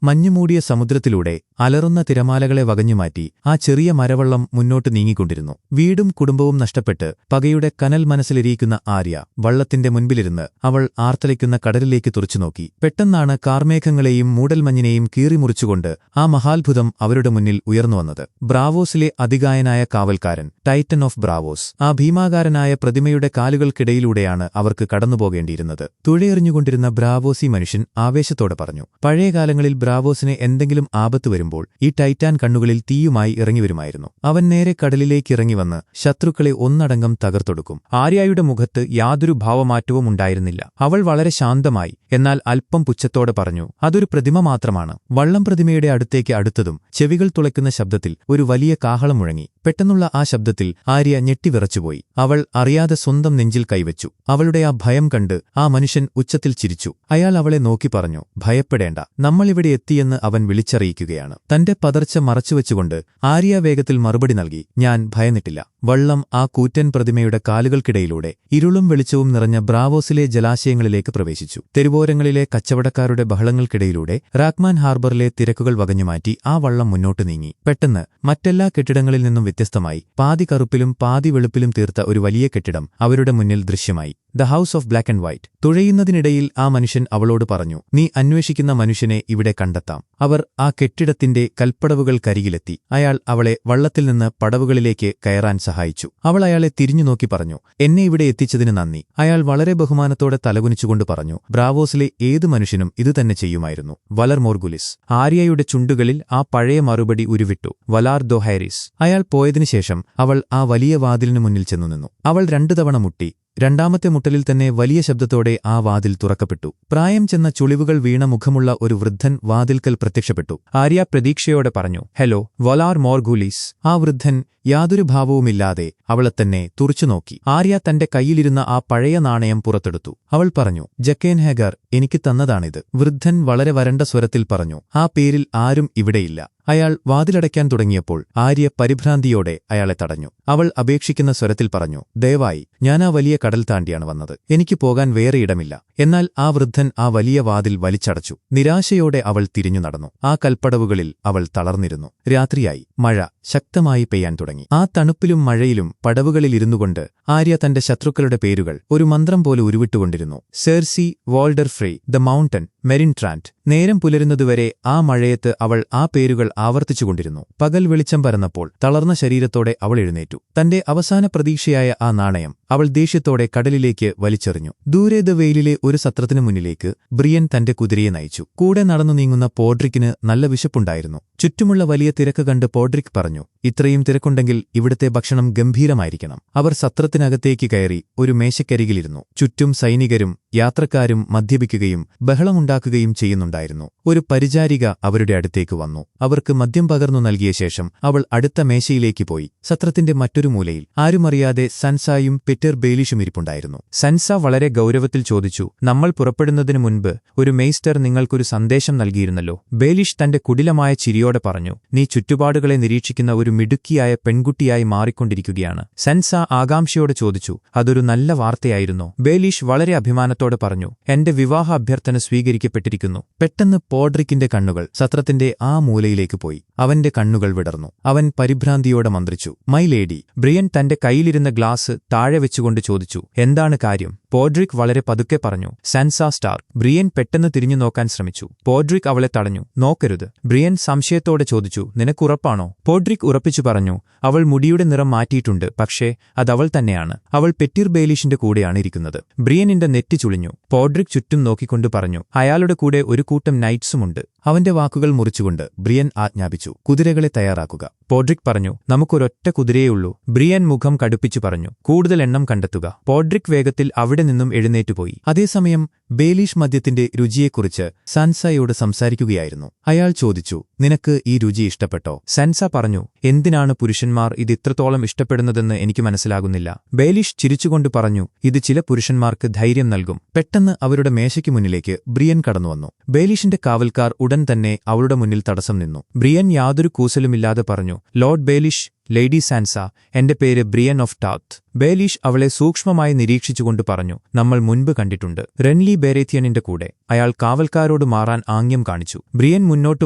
മഞ്ഞുമൂടിയ സമുദ്രത്തിലൂടെ അലറുന്ന തിരമാലകളെ വകഞ്ഞുമാറ്റി ആ ചെറിയ മരവള്ളം മുന്നോട്ട് നീങ്ങിക്കൊണ്ടിരുന്നു. വീടും കുടുംബവും നഷ്ടപ്പെട്ട് പകയുടെ കനൽ മനസ്സിലിരിക്കുന്ന ആര്യ വള്ളത്തിന്റെ മുൻപിലിരുന്ന് അവൾ ആർത്തലയ്ക്കുന്ന കടലിലേക്ക് തുറച്ചുനോക്കി. പെട്ടെന്നാണ് കാർമേഘങ്ങളെയും മൂടൽമഞ്ഞിനെയും കീറിമുറിച്ചുകൊണ്ട് ആ മഹാത്ഭുതം അവരുടെ മുന്നിൽ ഉയർന്നുവന്നത്. ബ്രാവോസിലെ അതികായനായ കാവൽക്കാരൻ, ടൈറ്റൻ ഓഫ് ബ്രാവോസ്. ആ ഭീമാകാരനായ പ്രതിമയുടെ കാലുകൾക്കിടയിലൂടെയാണ് അവർക്ക് കടന്നുപോകേണ്ടിയിരുന്നത്. തുഴയെറിഞ്ഞുകൊണ്ടിരുന്ന ബ്രാവോസി മനുഷ്യൻ ആവേശത്തോടെ പറഞ്ഞു. പഴയകാലങ്ങളിൽ ബ്രാവോസിന് എന്തെങ്കിലും ആപത്ത് വരുമ്പോൾ ഈ ടൈറ്റാൻ കണ്ണുകളിൽ തീയുമായി ഇറങ്ങിവരുമായിരുന്നു. അവൻ നേരെ കടലിലേക്ക് വന്ന് ശത്രുക്കളെ ഒന്നടങ്കം തകർത്തൊടുക്കും. ആര്യയുടെ മുഖത്ത് യാതൊരു ഭാവമാറ്റവും ഉണ്ടായിരുന്നില്ല. അവൾ വളരെ ശാന്തമായി, എന്നാൽ അല്പം പുച്ഛത്തോടെ പറഞ്ഞു, അതൊരു പ്രതിമ മാത്രമാണ്. വള്ളം പ്രതിമയുടെ അടുത്തേക്ക് അടുത്തതും ചെവികൾ തുളയ്ക്കുന്ന ശബ്ദത്തിൽ ഒരു വലിയ കാഹളം മുഴങ്ങി. പെട്ടെന്നുള്ള ആ ശബ്ദത്തിൽ ആര്യ ഞെട്ടിവിറച്ചുപോയി. അവൾ അറിയാതെ സ്വന്തം നെഞ്ചിൽ കൈവച്ചു. അവളുടെ ആ ഭയം കണ്ട് ആ മനുഷ്യൻ ഉച്ചത്തിൽ ചിരിച്ചു. അയാൾ അവളെ നോക്കി പറഞ്ഞു, ഭയപ്പെടേണ്ട, നമ്മളിവിടെ എത്തിയെന്ന് അവൻ വിളിച്ചറിയിക്കുകയാണ്. തന്റെ പതർച്ച മറച്ചുവെച്ചുകൊണ്ട് ആര്യ വേഗത്തിൽ മറുപടി നൽകി, ഞാൻ ഭയന്നിട്ടില്ല. വള്ളം ആ കൂറ്റൻ പ്രതിമയുടെ കാലുകൾക്കിടയിലൂടെ ഇരുളും വെളിച്ചവും നിറഞ്ഞ ബ്രാവോസിലെ ജലാശയങ്ങളിലേക്ക് പ്രവേശിച്ചു. തെരുവോരങ്ങളിലെ കച്ചവടക്കാരുടെ ബഹളങ്ങൾക്കിടയിലൂടെ റാക്മാൻ ഹാർബറിലെ തിരക്കുകൾ വകഞ്ഞുമാറ്റി ആ വള്ളം മുന്നോട്ട് നീങ്ങി. പെട്ടെന്ന് മറ്റെല്ലാ കെട്ടിടങ്ങളിൽ നിന്നും വ്യത്യസ്തമായി പാതി കറുപ്പിലും പാതി വെളുപ്പിലും തീർത്ത ഒരു വലിയ കെട്ടിടം അവരുടെ മുന്നിൽ ദൃശ്യമായി. The house of black and white. തുഴയുന്നതിനിടയിൽ ആ മനുഷ്യൻ അവളോട് പറഞ്ഞു, നീ അന്വേഷിക്കുന്ന മനുഷ്യനെ ഇവിടെ കണ്ടെത്താം. അവർ ആ കെട്ടിടത്തിന്റെ കൽപ്പടവുകൾക്കരികിലെത്തി. അയാൾ അവളെ വള്ളത്തിൽ നിന്ന് പടവുകളിലേക്ക് കയറാൻ സഹായിച്ചു. അവൾ അയാളെ തിരിഞ്ഞുനോക്കി പറഞ്ഞു, എന്നെ ഇവിടെ എത്തിച്ചതിന് നന്ദി. അയാൾ വളരെ ബഹുമാനത്തോടെ തലകുനിച്ചുകൊണ്ട് പറഞ്ഞു, ബ്രാവോസിലെ ഏത് മനുഷ്യനും ഇതുതന്നെ ചെയ്യുമായിരുന്നു. വലർ മോർഗുലിസ്. ആര്യയുടെ ചുണ്ടുകളിൽ ആ പഴയ മറുപടി ഉരുവിട്ടു, വലാർ ദോഹൈറിസ്. അയാൾ പോയതിനുശേഷം അവൾ ആ വലിയ വാതിലിനു മുന്നിൽ ചെന്നുനിന്നു. അവൾ 2 തവണ മുട്ടി. രണ്ടാമത്തെ മുട്ടലിൽ തന്നെ വലിയ ശബ്ദത്തോടെ ആ വാതിൽ തുറക്കപ്പെട്ടു. പ്രായം ചെന്ന ചുളിവുകൾ വീണ മുഖമുള്ള ഒരു വൃദ്ധൻ വാതിൽക്കൽ പ്രത്യക്ഷപ്പെട്ടു. ആര്യ പ്രതീക്ഷയോടെ പറഞ്ഞു, ഹലോ, വലാർ മോർഗുലീസ്. ആ വൃദ്ധൻ യാതൊരു ഭാവവുമില്ലാതെ അവളെത്തന്നെ തുറച്ചുനോക്കി. ആര്യ തന്റെ കയ്യിലിരുന്ന ആ പഴയ നാണയം പുറത്തെടുത്തു. അവൾ പറഞ്ഞു, ജക്കേൻ ഹേഗർ എനിക്ക് തന്നതാണിത്. വൃദ്ധൻ വളരെ വരണ്ട സ്വരത്തിൽ പറഞ്ഞു, ആ പേരിൽ ആരും ഇവിടെയില്ല. അയാൾ വാതിലടയ്ക്കാൻ തുടങ്ങിയപ്പോൾ ആര്യ പരിഭ്രാന്തിയോടെ അയാളെ തടഞ്ഞു. അവൾ അപേക്ഷിക്കുന്ന സ്വരത്തിൽ പറഞ്ഞു, ദയവായി, ഞാൻ ആ വലിയ കടൽ താണ്ടിയാണ് വന്നത്. എനിക്ക് പോകാൻ വേറെ ഇടമില്ല. എന്നാൽ ആ വൃദ്ധൻ ആ വലിയ വാതിൽ വലിച്ചടച്ചു. നിരാശയോടെ അവൾ തിരിഞ്ഞു നടന്നു. ആ കൽപ്പടവുകളിൽ അവൾ തളർന്നിരുന്നു. രാത്രിയായി. മഴ ശക്തമായി പെയ്യാൻ തുടങ്ങി. ആ തണുപ്പിലും മഴയിലും പടവുകളിലിരുന്നുകൊണ്ട് ആര്യ തന്റെ ശത്രുക്കളുടെ പേരുകൾ ഒരു മന്ത്രം പോലെ ഉരുവിട്ടുകൊണ്ടിരുന്നു. സെർസി, വോൾഡർ ഫ്രേ, ദ മൗണ്ടൻ, മെരിൻ ട്രാന്റ്. നേരം പുലരുന്നതുവരെ ആ മഴയത്ത് അവൾ ആ പേരുകൾ ആവർത്തിച്ചുകൊണ്ടിരുന്നു. പകൽ വെളിച്ചം പരന്നപ്പോൾ തളർന്ന ശരീരത്തോടെ അവൾ എഴുന്നേറ്റു. തന്റെ അവസാന പ്രതീക്ഷയായ ആ നാണയം അവൾ ദേഷ്യത്തോടെ കടലിലേക്ക് വലിച്ചെറിഞ്ഞു. ദൂരെ ദ വെയിലിലെ ഒരു സത്രത്തിനു മുന്നിലേക്ക് ബ്രിയൻ തന്റെ കുതിരയെ നയിച്ചു. കൂടെ നടന്നു നീങ്ങുന്ന പോഡ്രിക്കിന് നല്ല വിശപ്പുണ്ടായിരുന്നു. ചുറ്റുമുള്ള വലിയ തിരക്ക് കണ്ട് പോഡ്രിക് പറഞ്ഞു, ഇത്രയും തിരക്കുണ്ടെങ്കിൽ ഇവിടുത്തെ ഭക്ഷണം ഗംഭീരമായിരിക്കണം. അവർ സത്രത്തിനകത്തേക്ക് കയറി ഒരു മേശക്കരികിലിരുന്നു. ചുറ്റും സൈനികരും യാത്രക്കാരും മദ്യപിക്കുകയും ബഹളമുണ്ടാക്കുകയും ചെയ്യുന്നുണ്ടായിരുന്നു. ഒരു പരിചാരിക അവരുടെ അടുത്തേക്ക് വന്നു. അവർക്ക് മദ്യം പകർന്നു നൽകിയ ശേഷം അവൾ അടുത്ത മേശയിലേക്ക് പോയി. സത്രത്തിന്റെ മറ്റൊരു മൂലയിൽ ആരുമറിയാതെ സൻസായും പീറ്റർ ബെയിലിഷും ഇരിപ്പുണ്ടായിരുന്നു. സൻസ വളരെ ഗൗരവത്തിൽ ചോദിച്ചു, നമ്മൾ പുറപ്പെടുന്നതിനു മുൻപ് ഒരു മെയ്സ്റ്റർ നിങ്ങൾക്കൊരു സന്ദേശം നൽകിയിരുന്നല്ലോ. ബെയിലിഷ് തന്റെ കുടിലമായ ചിരിയോടെ പറഞ്ഞു, നീ ചുറ്റുപാടുകളെ നിരീക്ഷിക്കുന്ന ഒരു മിടുക്കിയായ പെൺകുട്ടിയായി മാറിക്കൊണ്ടിരിക്കുകയാണ്. സൻസ ആകാംക്ഷയോടെ ചോദിച്ചു, അതൊരു നല്ല വാർത്തയായിരുന്നോ? ബെയിലിഷ് വളരെ അഭിമാനത്തോടെ പറഞ്ഞു, എന്റെ വിവാഹ അഭ്യർത്ഥന സ്വീകരിക്കപ്പെട്ടിരിക്കുന്നു. പെട്ടെന്ന് പോഡ്രിക്കിന്റെ കണ്ണുകൾ സത്രത്തിന്റെ ആ മൂലയിലേക്ക് പോയി. അവന്റെ കണ്ണുകൾ വിടർന്നു. അവൻ പരിഭ്രാന്തിയോടെ മന്ത്രിച്ചു, മൈ ലേഡി. ബ്രിയൻ തന്റെ കയ്യിലിരുന്ന ഗ്ലാസ് താഴെ വെച്ചുകൊണ്ട് ചോദിച്ചു, എന്താണ് കാര്യം? പോഡ്രിക് വളരെ പതുക്കെ പറഞ്ഞു, സൻസ സ്റ്റാർ. ബ്രിയൻ പെട്ടെന്ന് തിരിഞ്ഞു നോക്കാൻ ശ്രമിച്ചു. പോഡ്രിക് അവളെ തടഞ്ഞു. നോക്കരുത്. ബ്രിയൻ സംശയത്തോടെ ചോദിച്ചു, നിനക്കുറപ്പാണോ? പോഡ്രിക് ഉറപ്പിച്ചു പറഞ്ഞു, അവൾ മുടിയുടെ നിറം മാറ്റിയിട്ടുണ്ട്, പക്ഷേ അതവൾ തന്നെയാണ്. അവൾ പെറ്റിർ ബെയിലിഷിന്റെ കൂടെയാണ് ഇരിക്കുന്നത്. ബ്രിയനിന്റെ നെറ്റി ചുളിഞ്ഞു. പോഡ്രിക് ചുറ്റും നോക്കിക്കൊണ്ട് പറഞ്ഞു, അയാളുടെ കൂടെ ഒരു കൂട്ടം നൈറ്റ്സുമുണ്ട്. അവന്റെ വാക്കുകൾ മുറിച്ചുകൊണ്ട് ബ്രിയൻ ആജ്ഞാപിച്ചു, കുതിരകളെ തയ്യാറാക്കുക. പോഡ്രിക് പറഞ്ഞു, നമുക്കൊരൊറ്റ കുതിരയേയുള്ളൂ. ബ്രിയൻ മുഖം കടുപ്പിച്ചു പറഞ്ഞു, കൂടുതൽ എണ്ണം കണ്ടെത്തുക. പോഡ്രിക് വേഗത്തിൽ അവിടെ നിന്നും എഴുന്നേറ്റുപോയി. അതേസമയം ബെയിലിഷ് മദ്യത്തിന്റെ രുചിയെക്കുറിച്ച് സൻസയോട് സംസാരിക്കുകയായിരുന്നു. അയാൾ ചോദിച്ചു, നിനക്ക് ഈ രുചി ഇഷ്ടപ്പെട്ടോ? സൻസ പറഞ്ഞു, എന്തിനാണ് പുരുഷന്മാർ ഇത് ഇത്രത്തോളം ഇഷ്ടപ്പെടുന്നതെന്ന് എനിക്ക് മനസ്സിലാകുന്നില്ല. ബെയിലിഷ് ചിരിച്ചുകൊണ്ട് പറഞ്ഞു, ഇത് ചില പുരുഷന്മാർക്ക് ധൈര്യം നൽകും. പെട്ടെന്ന് അവരുടെ മേശയ്ക്ക് മുന്നിലേക്ക് ബ്രിയൻ കടന്നുവന്നു. ബെയിലിഷിന്റെ കാവൽക്കാർ ഉടൻ തന്നെ അവളുടെ മുന്നിൽ തടസ്സം നിന്നു. ബ്രിയൻ യാതൊരു കൂസലുമില്ലാതെ പറഞ്ഞു, ലോർഡ് ബെയിലിഷ്, ലേഡി സാൻസ, എന്റെ പേര് ബ്രിയൻ ഓഫ് ടാത്ത്. ബേലീഷ് അവളെ സൂക്ഷ്മമായി നിരീക്ഷിച്ചുകൊണ്ട് പറഞ്ഞു, നമ്മൾ മുൻപ് കണ്ടിട്ടുണ്ട്. റെൻലി ബേരേത്യനിന്റെ കൂടെ. അയാൾ കാവൽക്കാരോട് മാറാൻ ആംഗ്യം കാണിച്ചു. ബ്രിയൻ മുന്നോട്ട്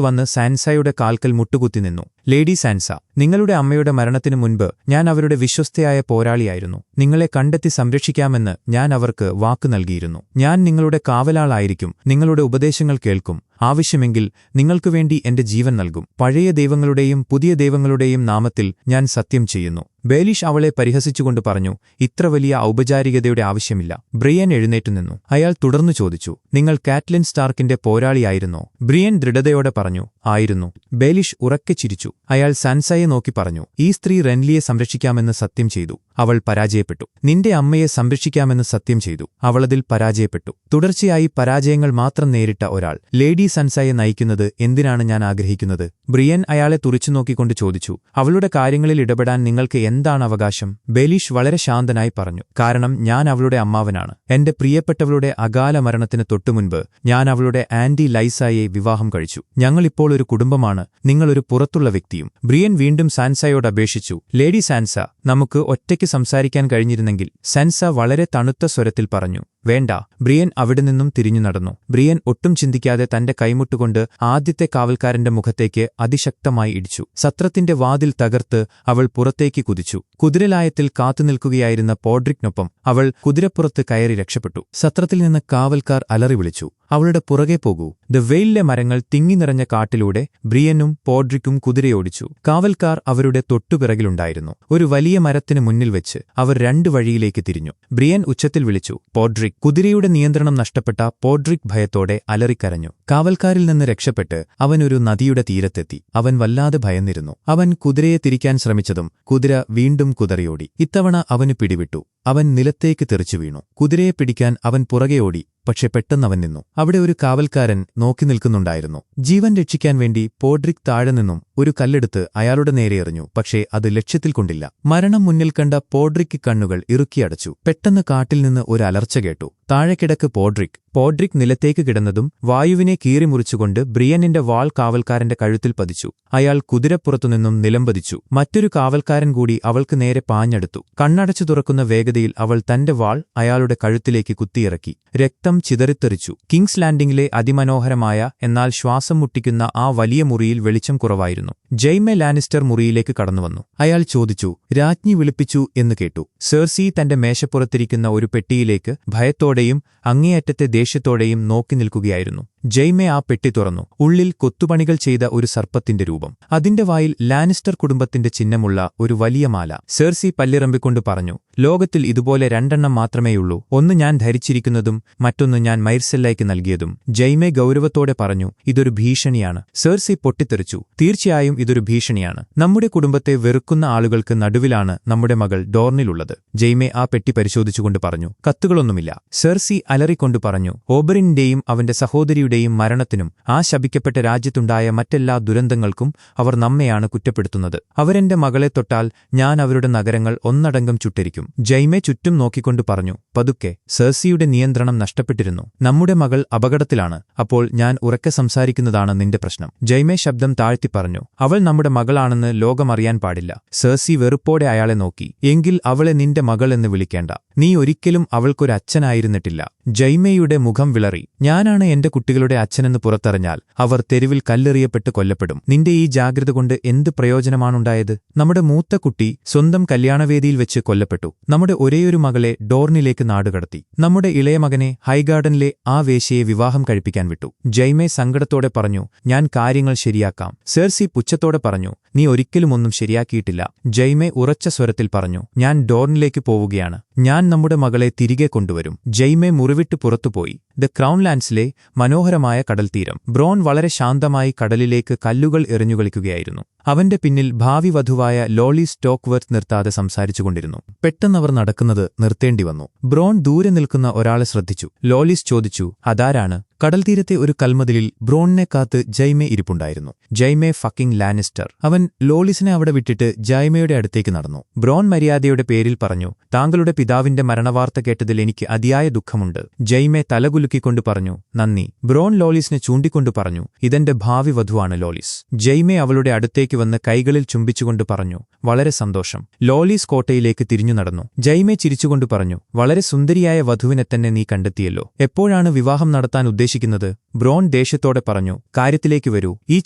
വന്ന് സാൻസയുടെ കാൽക്കൽ മുട്ടുകുത്തി നിന്നു. ലേഡി സാൻസ, നിങ്ങളുടെ അമ്മയുടെ മരണത്തിനു മുൻപ് ഞാൻ അവരുടെ വിശ്വസ്തയായ പോരാളിയായിരുന്നു. നിങ്ങളെ കണ്ടെത്തി സംരക്ഷിക്കാമെന്ന് ഞാൻ അവർക്ക് വാക്കു നൽകിയിരുന്നു. ഞാൻ നിങ്ങളുടെ കാവലാളായിരിക്കും, നിങ്ങളുടെ ഉപദേശങ്ങൾ കേൾക്കും, ആവശ്യമെങ്കിൽ നിങ്ങൾക്കുവേണ്ടി എന്റെ ജീവൻ നൽകും. പഴയ ദൈവങ്ങളുടെയും പുതിയ ദൈവങ്ങളുടെയും നാമത്തിൽ ഞാൻ സത്യം ചെയ്യുന്നു. ബേലിഷ് അവളെ പരിഹസിച്ചുകൊണ്ട് പറഞ്ഞു, ഇത്ര വലിയ ഔപചാരികതയുടെ ആവശ്യമില്ല. ബ്രിയൻ എഴുന്നേറ്റു നിന്നു. അയാൾ തുടർന്നു ചോദിച്ചു, നിങ്ങൾ കാറ്റ്ലിൻ സ്റ്റാർക്കിന്റെ പോരാളിയായിരുന്നോ? ബ്രിയൻ ദൃഢതയോടെ പറഞ്ഞു, ആയിരുന്നു. ബേലിഷ് ഉറക്കെ ചിരിച്ചു. അയാൾ സാൻസയെ നോക്കി പറഞ്ഞു, ഈ സ്ത്രീ റെൻലിയെ സംരക്ഷിക്കാമെന്ന് സത്യം ചെയ്തു. അവൾ പരാജയപ്പെട്ടു. നിന്റെ അമ്മയെ സംരക്ഷിക്കാമെന്ന് സത്യം ചെയ്തു. അവളതിൽ പരാജയപ്പെട്ടു. തുടർച്ചയായി പരാജയങ്ങൾ മാത്രം നേരിട്ട ഒരാൾ ലേഡി സാൻസയെ നയിക്കുന്നത് എന്തിനാണ് ഞാൻ ആഗ്രഹിക്കുന്നത്? ബ്രിയൻ അയാളെ തുറിച്ചുനോക്കിക്കൊണ്ട് ചോദിച്ചു. അവളുടെ കാര്യങ്ങളിൽ ഇടപെടാൻ നിങ്ങൾക്ക് എന്താണ് അവകാശം? ബേലിഷ് വളരെ ശാന്തനായി പറഞ്ഞു, കാരണം ഞാൻ അവളുടെ അമ്മാവനാണ്. എന്റെ പ്രിയപ്പെട്ടവളുടെ അകാല മരണത്തിന് തൊട്ടുമുൻപ് ഞാൻ അവളുടെ ആന്റി ലൈസായെ വിവാഹം കഴിച്ചു. ഞങ്ങളിപ്പോൾ ഒരു കുടുംബമാണ്, നിങ്ങളൊരു പുറത്തുള്ള വ്യക്തിയും. ബ്രിയൻ വീണ്ടും സാൻസയോട് അപേക്ഷിച്ചു, ലേഡി സാൻസ, നമുക്ക് ഒറ്റയ്ക്ക് സംസാരിക്കാൻ കഴിഞ്ഞിരുന്നെങ്കിൽ. സാൻസ വളരെ തണുത്ത സ്വരത്തിൽ പറഞ്ഞു, വേണ്ട. ബ്രിയൻ അവിടെ നിന്നും തിരിഞ്ഞു നടന്നു. ബ്രിയൻ ഒട്ടും ചിന്തിക്കാതെ തന്റെ കൈമുട്ടുകൊണ്ട് ആദ്യത്തെ കാവൽക്കാരന്റെ മുഖത്തേക്ക് അതിശക്തമായി ഇടിച്ചു. സത്രത്തിന്റെ വാതിൽ തകർത്ത് അവൾ പുറത്തേക്ക് കുതിച്ചു. കുതിരലായത്തിൽ കാത്തുനിൽക്കുകയായിരുന്ന പോഡ്രിക്കിനൊപ്പം അവൾ കുതിരപ്പുറത്ത് കയറി രക്ഷപ്പെട്ടു. സത്രത്തിൽ നിന്ന് കാവൽക്കാർ അലറി വിളിച്ചു, അവളുടെ പുറകെ പോകൂ. ദ വെയിലിലെ മരങ്ങൾ തിങ്ങിനിറഞ്ഞ കാട്ടിലൂടെ ബ്രിയനും പോഡ്രിക്കും കുതിരയോടിച്ചു. കാവൽക്കാർ അവരുടെ തൊട്ടുപിറകിലുണ്ടായിരുന്നു. ഒരു വലിയ മരത്തിന് മുന്നിൽ വെച്ച് അവർ രണ്ട് വഴിയിലേക്ക് തിരിഞ്ഞു. ബ്രിയൻ ഉച്ചത്തിൽ വിളിച്ചു, പോഡ്രിക്. കുതിരയുടെ നിയന്ത്രണം നഷ്ടപ്പെട്ട പോഡ്രിക് ഭയത്തോടെ അലറിക്കരഞ്ഞു. കാവൽക്കാരിൽ നിന്ന് രക്ഷപ്പെട്ട് അവൻ ഒരു നദിയുടെ തീരത്തെത്തി. അവൻ വല്ലാതെ ഭയന്നിരുന്നു. അവൻ കുതിരയെ തിരിക്കാൻ ശ്രമിച്ചതും കുതിര വീണ്ടും കുതറിയോടി. ഇത്തവണ അവന് പിടിവിട്ടു. അവൻ നിലത്തേക്ക് തെറിച്ചു വീണു. കുതിരയെ പിടിക്കാൻ അവൻ പുറകെ ഓടി. പക്ഷെ പെട്ടെന്നവൻ നിന്നു. അവിടെ ഒരു കാവൽക്കാരൻ നോക്കി നിൽക്കുന്നുണ്ടായിരുന്നു. ജീവൻ രക്ഷിക്കാൻ വേണ്ടി പോഡ്രിക് താഴെ നിന്നും ഒരു കല്ലെടുത്ത് അയാളുടെ നേരെ എറിഞ്ഞു. പക്ഷേ അത് ലക്ഷ്യത്തിൽ കൊണ്ടില്ല. മരണം മുന്നിൽ കണ്ട പോഡ്രിക്ക് കണ്ണുകൾ ഇറുക്കിയടച്ചു. പെട്ടെന്ന് കാട്ടിൽ നിന്ന് ഒരു അലർച്ച കേട്ടു. താഴെ കിടക്ക് പോഡ്രിക്. പോഡ്രിക് നിലത്തേക്ക് കിടന്നതും വായുവിനെ കീറിമുറിച്ചുകൊണ്ട് ബ്രിയനിന്റെ വാൾ കാവൽക്കാരന്റെ കഴുത്തിൽ പതിച്ചു. അയാൾ കുതിരപ്പുറത്തുനിന്നും നിലംപതിച്ചു. മറ്റൊരു കാവൽക്കാരൻ കൂടി അവൾക്ക് നേരെ പാഞ്ഞെടുത്തു. കണ്ണടച്ചു തുറക്കുന്ന വേഗതയിൽ അവൾ തന്റെ വാൾ അയാളുടെ കഴുത്തിലേക്ക് കുത്തിയിറക്കി. രക്തം ചിതറിത്തെറിച്ചു. കിങ്സ് ലാൻഡിംഗിലെ അതിമനോഹരമായ എന്നാൽ ശ്വാസം മുട്ടിക്കുന്ന ആ വലിയ മുറിയിൽ വെളിച്ചം കുറവായിരുന്നു. ജെയ്മെ ലാനിസ്റ്റർ മുറിയിലേക്ക് കടന്നുവന്നു. അയാൾ ചോദിച്ചു, രാജ്ഞി വിളിപ്പിച്ചു എന്ന് കേട്ടു. സെർസി തന്റെ മേശപ്പുറത്തിരിക്കുന്ന ഒരു പെട്ടിയിലേക്ക് ഭയത്തോടെയും അങ്ങേയറ്റത്തെ ദേഷ്യത്തോടെയും നോക്കി നിൽക്കുകയായിരുന്നു. ജെയ്മെ ആ പെട്ടി തുറന്നു. ഉള്ളിൽ കൊത്തുപണികൾ ചെയ്ത ഒരു സർപ്പത്തിന്റെ രൂപം. അതിന്റെ വായിൽ ലാനിസ്റ്റർ കുടുംബത്തിന്റെ ചിഹ്നമുള്ള ഒരു വലിയ മാല. സെർസി പല്ലിറമ്പിക്കൊണ്ട് പറഞ്ഞു, ലോകത്തിൽ ഇതുപോലെ രണ്ടെണ്ണം മാത്രമേയുള്ളൂ. ഒന്ന് ഞാൻ ധരിച്ചിരിക്കുന്നതും മറ്റൊന്ന് ഞാൻ മൈർസെല്ലയ്ക്ക് നൽകിയതും. ജെയ്മെ ഗൗരവത്തോടെ പറഞ്ഞു, ഇതൊരു ഭീഷണിയാണ്. സെർസി പൊട്ടിത്തെറിച്ചു. തീർച്ചയായും ഇതൊരു ഭീഷണിയാണ്. നമ്മുടെ കുടുംബത്തെ വെറുക്കുന്ന ആളുകൾക്ക് നടുവിലാണ് നമ്മുടെ മകൾ ഡോർണിലുള്ളത്. ജെയ്മെ ആ പെട്ടി പരിശോധിച്ചുകൊണ്ട് പറഞ്ഞു, കത്തുകളൊന്നുമില്ല. സെർസി അലറിക്കൊണ്ട് പറഞ്ഞു, ഓബറിന്റെയും അവന്റെ സഹോദരിയുടെയും മരണത്തിനും ആ ശപിക്കപ്പെട്ട രാജ്യത്തുണ്ടായ മറ്റെല്ലാ ദുരന്തങ്ങൾക്കും അവർ നമ്മെയാണ് കുറ്റപ്പെടുത്തുന്നത്. അവരെന്റെ മകളെ തൊട്ടാൽ ഞാൻ അവരുടെ നഗരങ്ങൾ ഒന്നടങ്കം ചുട്ടരിക്കും. ജെയ്മെ ചുറ്റും നോക്കിക്കൊണ്ട് പറഞ്ഞു, പതുക്കെ. സെർസിയുടെ നിയന്ത്രണം നഷ്ടപ്പെട്ടിരുന്നു. നമ്മുടെ മകൾ അപകടത്തിലാണ്. അപ്പോൾ ഞാൻ ഉറക്കെ സംസാരിക്കുന്നതാണ് നിന്റെ പ്രശ്നം. ജെയ്മെ ശബ്ദം താഴ്ത്തി പറഞ്ഞു, അവൾ നമ്മുടെ മകളാണെന്ന് ലോകമറിയാൻ പാടില്ല. സെർസി വെറുപ്പോടെ അയാളെ നോക്കി. എങ്കിൽ അവളെ നിന്റെ മകൾ എന്ന് വിളിക്കേണ്ട. നീ ഒരിക്കലും അവൾക്കൊരച്ഛനായിരുന്നിട്ടില്ല. ജെയ്മയുടെ മുഖം വിളറി. ഞാനാണ് എന്റെ കുട്ടികളുടെ അച്ഛനെന്ന് പുറത്തറിഞ്ഞാൽ അവർ തെരുവിൽ കല്ലെറിയപ്പെട്ട് കൊല്ലപ്പെടും. നിന്റെ ഈ ജാഗ്രത കൊണ്ട് എന്ത് പ്രയോജനമാണുണ്ടായത്? നമ്മുടെ മൂത്ത കുട്ടി സ്വന്തം കല്യാണവേദിയിൽ വെച്ച് കൊല്ലപ്പെട്ടു. നമ്മുടെ ഒരേയൊരു മകളെ ഡോർണിലേക്ക് നാടുകടത്തി. നമ്മുടെ ഇളയ മകനെ ഹൈഗാർഡനിലെ ആ വേശ്യയെ വിവാഹം കഴിപ്പിക്കാൻ വിട്ടു. ജെയ്മെ സങ്കടത്തോടെ പറഞ്ഞു, ഞാൻ കാര്യങ്ങൾ ശരിയാക്കാം. സെർസി പുച്ഛത്തോടെ പറഞ്ഞു, നീ ഒരിക്കലും ഒന്നും ശരിയാക്കിയിട്ടില്ല. ജെയ്മെ ഉറച്ച സ്വരത്തിൽ പറഞ്ഞു, ഞാൻ ഡോർണിലേക്ക് പോവുകയാണ്. ഞാൻ നമ്മുടെ മകളെ തിരികെ കൊണ്ടുവരും. ജെയ്മെ മുറിവിട്ട് പുറത്തുപോയി. ദ ക്രൗൺ ലാൻഡ്സിലെ മനോഹരമായ കടൽത്തീരം. ബ്രോൺ വളരെ ശാന്തമായി കടലിലേക്ക് കല്ലുകൾ എറിഞ്ഞുകളിക്കുകയായിരുന്നു. അവന്റെ പിന്നിൽ ഭാവി വധുവായ ലോളി സ്റ്റോക്ക്വർത്ത് നിർത്താതെ സംസാരിച്ചുകൊണ്ടിരുന്നു. പെട്ടെന്നവർ നടക്കുന്നത് നിർത്തേണ്ടിവന്നു. ബ്രോൺ ദൂരെ നിൽക്കുന്ന ഒരാളെ ശ്രദ്ധിച്ചു. ലോളിസ് ചോദിച്ചു, അതാരാണ്? കടൽത്തീരത്തെ ഒരു കൽമതിലിൽ ബ്രോണിനെ കാത്ത് ജെയ്മെ ഇരിപ്പുണ്ടായിരുന്നു. ജെയ്മെ ഫക്കിംഗ് ലാനിസ്റ്റർ. അവൻ ലോളിസിനെ അവിടെ വിട്ടിട്ട് ജെയ്മയുടെ അടുത്തേക്ക് നടന്നു. ബ്രോൺ മര്യാദയുടെ പേരിൽ പറഞ്ഞു, താങ്കളുടെ പിതാവിന്റെ മരണവാർത്ത കേട്ടതിൽ എനിക്ക് അതിയായ ദുഃഖമുണ്ട്. ജെയ്മെ തലകുലുക്കിക്കൊണ്ട് പറഞ്ഞു, നന്ദി. ബ്രോൺ ലോളിസിനെ ചൂണ്ടിക്കൊണ്ട് പറഞ്ഞു, ഇതെന്റെ ഭാവി വധുവാണ് ലോളിസ്. ജെയ്മെ അവളുടെ അടുത്തേക്ക് അടുത്തേക്ക് വന്ന് കൈകളിൽ ചുംബിച്ചുകൊണ്ട് പറഞ്ഞു, വളരെ സന്തോഷം. ലോലീസ് കോട്ടയിലേക്ക് തിരിഞ്ഞു നടന്നു. ജൈമെ ചിരിച്ചുകൊണ്ട് പറഞ്ഞു, വളരെ സുന്ദരിയായ വധുവിനെ തന്നെ നീ കണ്ടെത്തിയല്ലോ. എപ്പോഴാണ് വിവാഹം നടത്താൻ ഉദ്ദേശിക്കുന്നത്? ബ്രോൺ ദേഷ്യത്തോടെ പറഞ്ഞു, കാര്യത്തിലേക്ക് വരൂ. ഈ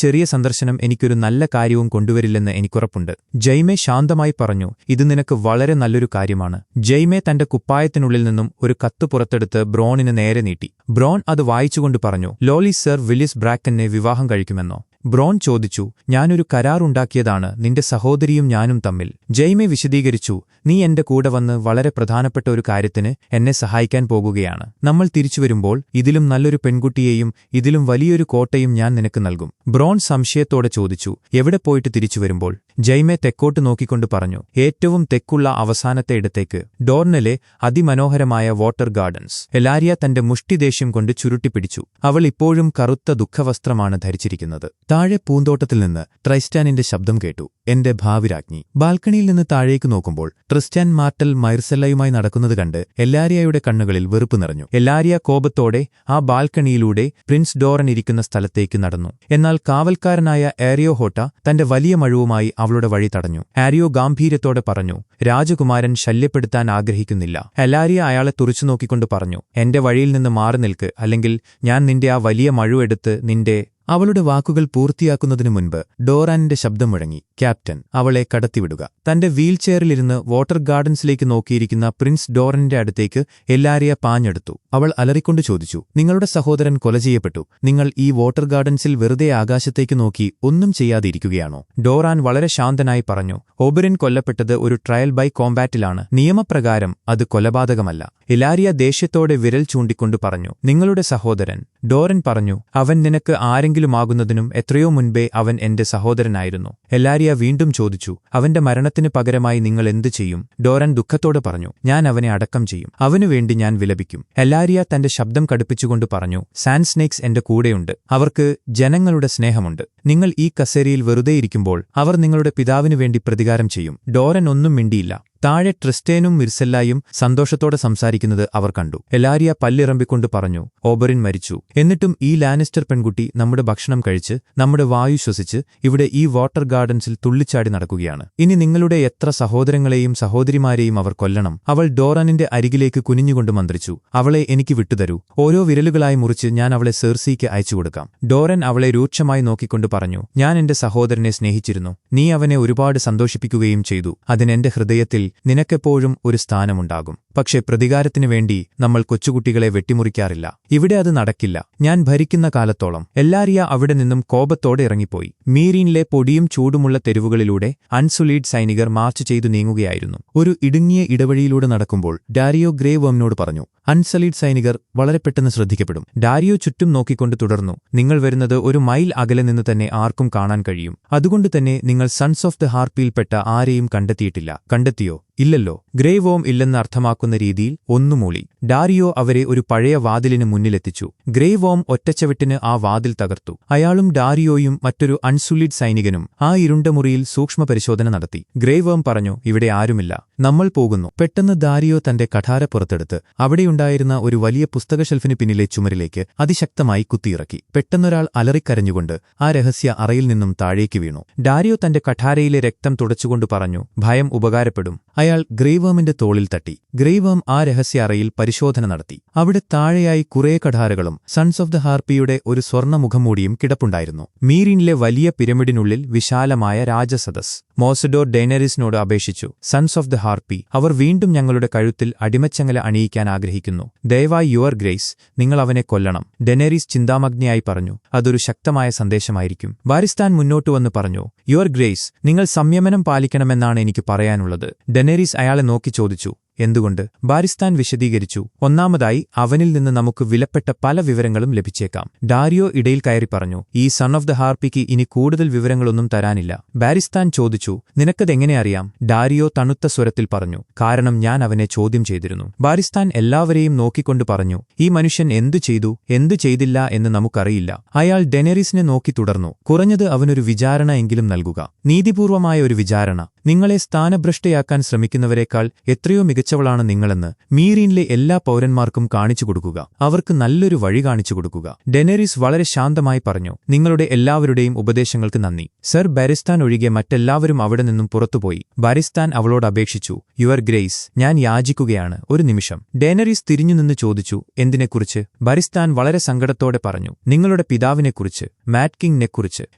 ചെറിയ സന്ദർശനം എനിക്കൊരു നല്ല കാര്യവും കൊണ്ടുവരില്ലെന്ന് എനിക്കുറപ്പുണ്ട്. ജൈമെ ശാന്തമായി പറഞ്ഞു, ഇത് നിനക്ക് വളരെ നല്ലൊരു കാര്യമാണ്. ജൈമെ തന്റെ കുപ്പായത്തിനുള്ളിൽ നിന്നും ഒരു കത്ത് പുറത്തെടുത്ത് ബ്രോണിന് നേരെ നീട്ടി. ബ്രോൺ അത് വായിച്ചുകൊണ്ട് പറഞ്ഞു, ലോലീസ് സർ വില്ലിസ് ബ്രാക്കനെ വിവാഹം കഴിക്കുമെന്നോ? ബ്രോൺ ചോദിച്ചു, ഞാനൊരു കരാറുണ്ടാക്കിയതാണ് നിന്റെ സഹോദരിയും ഞാനും തമ്മിൽ. ജൈമെ വിശദീകരിച്ചു, നീ എന്റെ കൂടെ വന്ന് വളരെ പ്രധാനപ്പെട്ട ഒരു കാര്യത്തിന് എന്നെ സഹായിക്കാൻ പോകുകയാണ്. നമ്മൾ തിരിച്ചുവരുമ്പോൾ ഇതിലും നല്ലൊരു പെൺകുട്ടിയെയും ഇതിലും വലിയൊരു കോട്ടയും ഞാൻ നിനക്ക് നൽകും. ബ്രോൺ സംശയത്തോടെ ചോദിച്ചു, എവിടെ പോയിട്ട് തിരിച്ചുവരുമ്പോൾ? ജൈമെ തെക്കോട്ട് നോക്കിക്കൊണ്ട് പറഞ്ഞു, ഏറ്റവും തെക്കുള്ള അവസാനത്തെ ഇടത്തേക്ക്, ഡോർണലെ അതിമനോഹരമായ വാട്ടർ ഗാർഡൻസ്. എലാരിയ തന്റെ മുഷ്ടിദേഷ്യം കൊണ്ട് ചുരുട്ടിപ്പിടിച്ചു. അവൾ ഇപ്പോഴും കറുത്ത ദുഃഖവസ്ത്രമാണ് ധരിച്ചിരിക്കുന്നത്. താഴെ പൂന്തോട്ടത്തിൽ നിന്ന് ട്രൈസ്റ്റാനിന്റെ ശബ്ദം കേട്ടു, എന്റെ ഭാവിരാജ്ഞി. ബാൽക്കണിയിൽ നിന്ന് താഴേക്ക് നോക്കുമ്പോൾ ട്രിസ്റ്റാൻ മാർട്ടൽ മൈർസെല്ലയുമായി നടക്കുന്നത് കണ്ട് എല്ലാരിയയുടെ കണ്ണുകളിൽ വെറുപ്പ് നിറഞ്ഞു. എല്ലാരിയ കോപത്തോടെ ആ ബാൽക്കണിയിലൂടെ പ്രിൻസ് ഡോറൻ ഇരിക്കുന്ന സ്ഥലത്തേക്ക് നടന്നു. എന്നാൽ കാവൽക്കാരനായ ആരിയോ ഹോട്ട തന്റെ വലിയ മഴുവുമായി അവളുടെ വഴി തടഞ്ഞു. ആരിയോ ഗാംഭീര്യത്തോടെ പറഞ്ഞു, രാജകുമാരൻ ശല്യപ്പെടുത്താൻ ആഗ്രഹിക്കുന്നില്ല. എല്ലാരിയ അയാളെ തുറിച്ചുനോക്കിക്കൊണ്ട് പറഞ്ഞു, എന്റെ വഴിയിൽ നിന്ന് മാറി നിൽക്ക്, അല്ലെങ്കിൽ ഞാൻ നിന്റെ ആ വലിയ മഴുവെടുത്ത് നിന്റെ... അവളുടെ വാക്കുകൾ പൂർത്തിയാക്കുന്നതിനു മുൻപ് ഡോറാനിന്റെ ശബ്ദം മുഴങ്ങി, ക്യാപ്റ്റൻ, അവളെ കടത്തിവിടുക. തന്റെ വീൽചെയറിലിരുന്ന് വാട്ടർ ഗാർഡൻസിലേക്ക് നോക്കിയിരിക്കുന്ന പ്രിൻസ് ഡോറനിന്റെ അടുത്തേക്ക് എല്ലാരിയ പാഞ്ഞെടുത്തു. അവൾ അലറിക്കൊണ്ട് ചോദിച്ചു, നിങ്ങളുടെ സഹോദരൻ കൊല ചെയ്യപ്പെട്ടു. നിങ്ങൾ ഈ വാട്ടർ ഗാർഡൻസിൽ വെറുതെ ആകാശത്തേക്ക് നോക്കി ഒന്നും ചെയ്യാതിരിക്കുകയാണോ? ഡോറാൻ വളരെ ശാന്തനായി പറഞ്ഞു, ഓബറിൻ കൊല്ലപ്പെട്ടത് ഒരു ട്രയൽ ബൈ കോമ്പാറ്റിലാണ്. നിയമപ്രകാരം അത് കൊലപാതകമല്ല. എല്ലാരിയ ദേഷ്യത്തോടെ വിരൽ ചൂണ്ടിക്കൊണ്ട് പറഞ്ഞു, നിങ്ങളുടെ സഹോദരൻ. ഡോറൻ പറഞ്ഞു, അവൻ നിനക്ക് ആരെങ്കിലുമാകുന്നതിനും എത്രയോ മുൻപേ അവൻ എന്റെ സഹോദരനായിരുന്നു. എല്ലാരിയ വീണ്ടും ചോദിച്ചു, അവന്റെ മരണത്തിന് പകരമായി നിങ്ങൾ എന്തു ചെയ്യും? ഡോറൻ ദുഃഖത്തോടെ പറഞ്ഞു, ഞാൻ അവനെ അടക്കം ചെയ്യും. അവനുവേണ്ടി ഞാൻ വിലപിക്കും. എല്ലാരിയ തന്റെ ശബ്ദം കടുപ്പിച്ചുകൊണ്ട് പറഞ്ഞു, സാൻഡ് സ്നേക്സ് എന്റെ കൂടെയുണ്ട്. അവർക്ക് ജനങ്ങളുടെ സ്നേഹമുണ്ട്. നിങ്ങൾ ഈ കസേരയിൽ വെറുതെയിരിക്കുമ്പോൾ അവർ നിങ്ങളുടെ പിതാവിനു വേണ്ടി പ്രതികാരം ചെയ്യും. ഡോറൻ ഒന്നും മിണ്ടിയില്ല. താഴെ ട്രിസ്റ്റേനും മിർസെല്ലായും സന്തോഷത്തോടെ സംസാരിക്കുന്നത് അവർ കണ്ടു. എല്ലാരിയ പല്ലിറമ്പിക്കൊണ്ട് പറഞ്ഞു, ഓബറിൻ മരിച്ചു. എന്നിട്ടും ഈ ലാനിസ്റ്റർ പെൺകുട്ടി നമ്മുടെ ഭക്ഷണം കഴിച്ച് നമ്മുടെ വായു ശ്വസിച്ച് ഇവിടെ ഈ വാട്ടർ ഗാർഡൻസിൽ തുള്ളിച്ചാടി നടക്കുകയാണ്. ഇനി നിങ്ങളുടെ എത്ര സഹോദരങ്ങളെയും സഹോദരിമാരെയും അവർ കൊല്ലണം. അവൾ ഡോറാനിന്റെ അരികിലേക്ക് കുനിഞ്ഞുകൊണ്ട് മന്ത്രിച്ചു, അവളെ എനിക്ക് വിട്ടുതരൂ. ഓരോ വിരലുകളായി മുറിച്ച് ഞാൻ അവളെ സെർസിക്ക് അയച്ചുകൊടുക്കാം. ഡോറൻ അവളെ രൂക്ഷമായി നോക്കിക്കൊണ്ട് പറഞ്ഞു, ഞാൻ എന്റെ സഹോദരനെ സ്നേഹിച്ചിരുന്നു. നീ അവനെ ഒരുപാട് സന്തോഷിപ്പിക്കുകയും ചെയ്തു. അതിനെന്റെ ഹൃദയത്തിൽ നിനക്കെപ്പോഴും ഒരു സ്ഥാനമുണ്ടാകും. പക്ഷേ പ്രതികാരത്തിനു വേണ്ടി നമ്മൾ കൊച്ചുകുട്ടികളെ വെട്ടിമുറിക്കാറില്ല. ഇവിടെ അത് നടക്കില്ല. ഞാൻ ഭരിക്കുന്ന കാലത്തോളം. എല്ലാരിയ അവിടെ നിന്നും കോപത്തോടെ ഇറങ്ങിപ്പോയി. മീരീനിലെ പൊടിയും ചൂടുമുള്ള തെരുവുകളിലൂടെ അൺസുലീഡ് സൈനികർ മാർച്ച് ചെയ്തു നീങ്ങുകയായിരുന്നു. ഒരു ഇടുങ്ങിയ ഇടവഴിയിലൂടെ നടക്കുമ്പോൾ ഡാരിയോ ഗ്രേ വർമിനോട് പറഞ്ഞു, അൺസലീഡ് സൈനികർ വളരെ പെട്ടെന്ന് ശ്രദ്ധിക്കപ്പെടും. ഡാരിയോ ചുറ്റും നോക്കിക്കൊണ്ട് തുടർന്നു, നിങ്ങൾ വരുന്നത് ഒരു മൈൽ അകലെ നിന്ന് തന്നെ ആർക്കും കാണാൻ കഴിയും. അതുകൊണ്ടുതന്നെ നിങ്ങൾ സൺസ് ഓഫ് ദ ഹാർപ്പിയിൽപ്പെട്ട ആരെയും കണ്ടെത്തിയിട്ടില്ല. കണ്ടെത്തിയോ? ഇല്ലല്ലോ. ഗ്രേ വോം ഇല്ലെന്ന് അർത്ഥമാക്കുന്ന രീതിയിൽ ഒന്നുമൂളി. ഡാരിയോ അവരെ ഒരു പഴയ വാതിലിന് മുന്നിലെത്തിച്ചു. ഗ്രേ വോം ഒറ്റച്ചവിട്ടിന് ആ വാതിൽ തകർത്തു. അയാളും ഡാരിയോയും മറ്റൊരു അൺസുലീഡ് സൈനികനും ആ ഇരുണ്ട മുറിയിൽ സൂക്ഷ്മ പരിശോധന നടത്തി. ഗ്രേ വോം പറഞ്ഞു, ഇവിടെ ആരുമില്ല, നമ്മൾ പോകുന്നു. പെട്ടെന്ന് ഡാരിയോ തന്റെ കഠാര പുറത്തെടുത്ത് അവിടെയുണ്ടായിരുന്ന ഒരു വലിയ പുസ്തക ഷെൽഫിന് പിന്നിലെ ചുമരിലേക്ക് അതിശക്തമായി കുത്തിയിറക്കി. പെട്ടെന്നൊരാൾ അലറിക്കരഞ്ഞുകൊണ്ട് ആ രഹസ്യ അറയിൽ നിന്നും താഴേക്ക് വീണു. ഡാരിയോ തന്റെ കഠാരയിലെ രക്തം തുടച്ചുകൊണ്ട് പറഞ്ഞു, ഭയം ഉപകാരപ്പെടും. അയാൾ ഗ്രേവേമിന്റെ തോളിൽ തട്ടി. ഗ്രേവേം ആ രഹസ്യ അറയിൽ പരിശോധന നടത്തി. അവിടെ താഴെയായി കുറേ കഠാരകളും സൺസ് ഓഫ് ദ ഹാർപ്പിയുടെ ഒരു സ്വർണ്ണ മുഖംമൂടിയും കിടപ്പുണ്ടായിരുന്നു. മീറിനിലെ വലിയ പിരമിഡിനുള്ളിൽ വിശാലമായ രാജസദസ്. മോസഡോർ ഡെനറിസിനോട് അപേക്ഷിച്ചു, സൺസ് ഓഫ് ദ ഹാർപ്പി, അവർ വീണ്ടും ഞങ്ങളുടെ കഴുത്തിൽ അടിമച്ചങ്ങല അണിയിക്കാൻ ആഗ്രഹിക്കുന്നു. ദയവായി യുവർ ഗ്രേസ്, നിങ്ങൾ അവനെ കൊല്ലണം. ഡെനറിസ് ചിന്താമഗ്നിയായി പറഞ്ഞു, അതൊരു ശക്തമായ സന്ദേശമായിരിക്കും. ബാരിസ്ഥാൻ മുന്നോട്ടു വന്ന് പറഞ്ഞു, യുവർ ഗ്രേസ്, നിങ്ങൾ സംയമനം പാലിക്കണമെന്നാണ് എനിക്ക് പറയാനുള്ളത്. ഡെനറിസ് അയാളെ നോക്കി ചോദിച്ചു, എന്തുകൊണ്ട്? ബാരിസ്ഥാൻ വിശദീകരിച്ചു, ഒന്നാമതായി അവനിൽ നിന്ന് നമുക്ക് വിലപ്പെട്ട പല വിവരങ്ങളും ലഭിച്ചേക്കാം. ഡാരിയോ ഇടയിൽ കയറി പറഞ്ഞു, ഈ സൺ ഓഫ് ദ ഹാർപ്പിക്ക് ഇനി കൂടുതൽ വിവരങ്ങളൊന്നും തരാനില്ല. ബാരിസ്ഥാൻ ചോദിച്ചു, നിനക്കതെങ്ങനെ അറിയാം? ഡാരിയോ തണുത്ത സ്വരത്തിൽ പറഞ്ഞു, കാരണം ഞാൻ അവനെ ചോദ്യം ചെയ്തിരുന്നു. ബാരിസ്ഥാൻ എല്ലാവരെയും നോക്കിക്കൊണ്ട് പറഞ്ഞു, ഈ മനുഷ്യൻ എന്തു ചെയ്തു, എന്തു ചെയ്തില്ല എന്ന് നമുക്കറിയില്ല. അയാൾ ഡെനറിസിനെ നോക്കി തുടർന്നു, കുറഞ്ഞത് അവനൊരു വിചാരണ എങ്കിലും നൽകുക. നീതിപൂർവമായ ഒരു വിചാരണ. നിങ്ങളെ സ്ഥാനഭ്രഷ്ടയാക്കാൻ ശ്രമിക്കുന്നവരെക്കാൾ എത്രയോ മികച്ചവളാണ് നിങ്ങളെന്ന് മീറീനിലെ എല്ലാ പൗരന്മാർക്കും കാണിച്ചുകൊടുക്കുക. അവർക്ക് നല്ലൊരു വഴി കാണിച്ചുകൊടുക്കുക. ഡെനേരീസ് വളരെ ശാന്തമായി പറഞ്ഞു. നിങ്ങളുടെ എല്ലാവരുടെയും ഉപദേശങ്ങൾക്ക് നന്ദി. സർ ബാരിസ്ഥാൻ ഒഴികെ മറ്റെല്ലാവരും അവിടെ നിന്നും പുറത്തുപോയി. ബാരിസ്ഥാൻ അവളോട് അപേക്ഷിച്ചു. യുവർ ഗ്രേസ്, ഞാൻ യാചിക്കുകയാണ്, ഒരു നിമിഷം. ഡെനേരീസ് തിരിഞ്ഞുനിന്ന് ചോദിച്ചു. എന്തിനെക്കുറിച്ച്? ബാരിസ്ഥാൻ വളരെ സങ്കടത്തോടെ പറഞ്ഞു. നിങ്ങളുടെ പിതാവിനെക്കുറിച്ച്, മാറ്റ് കിങ്ങിനെക്കുറിച്ച്.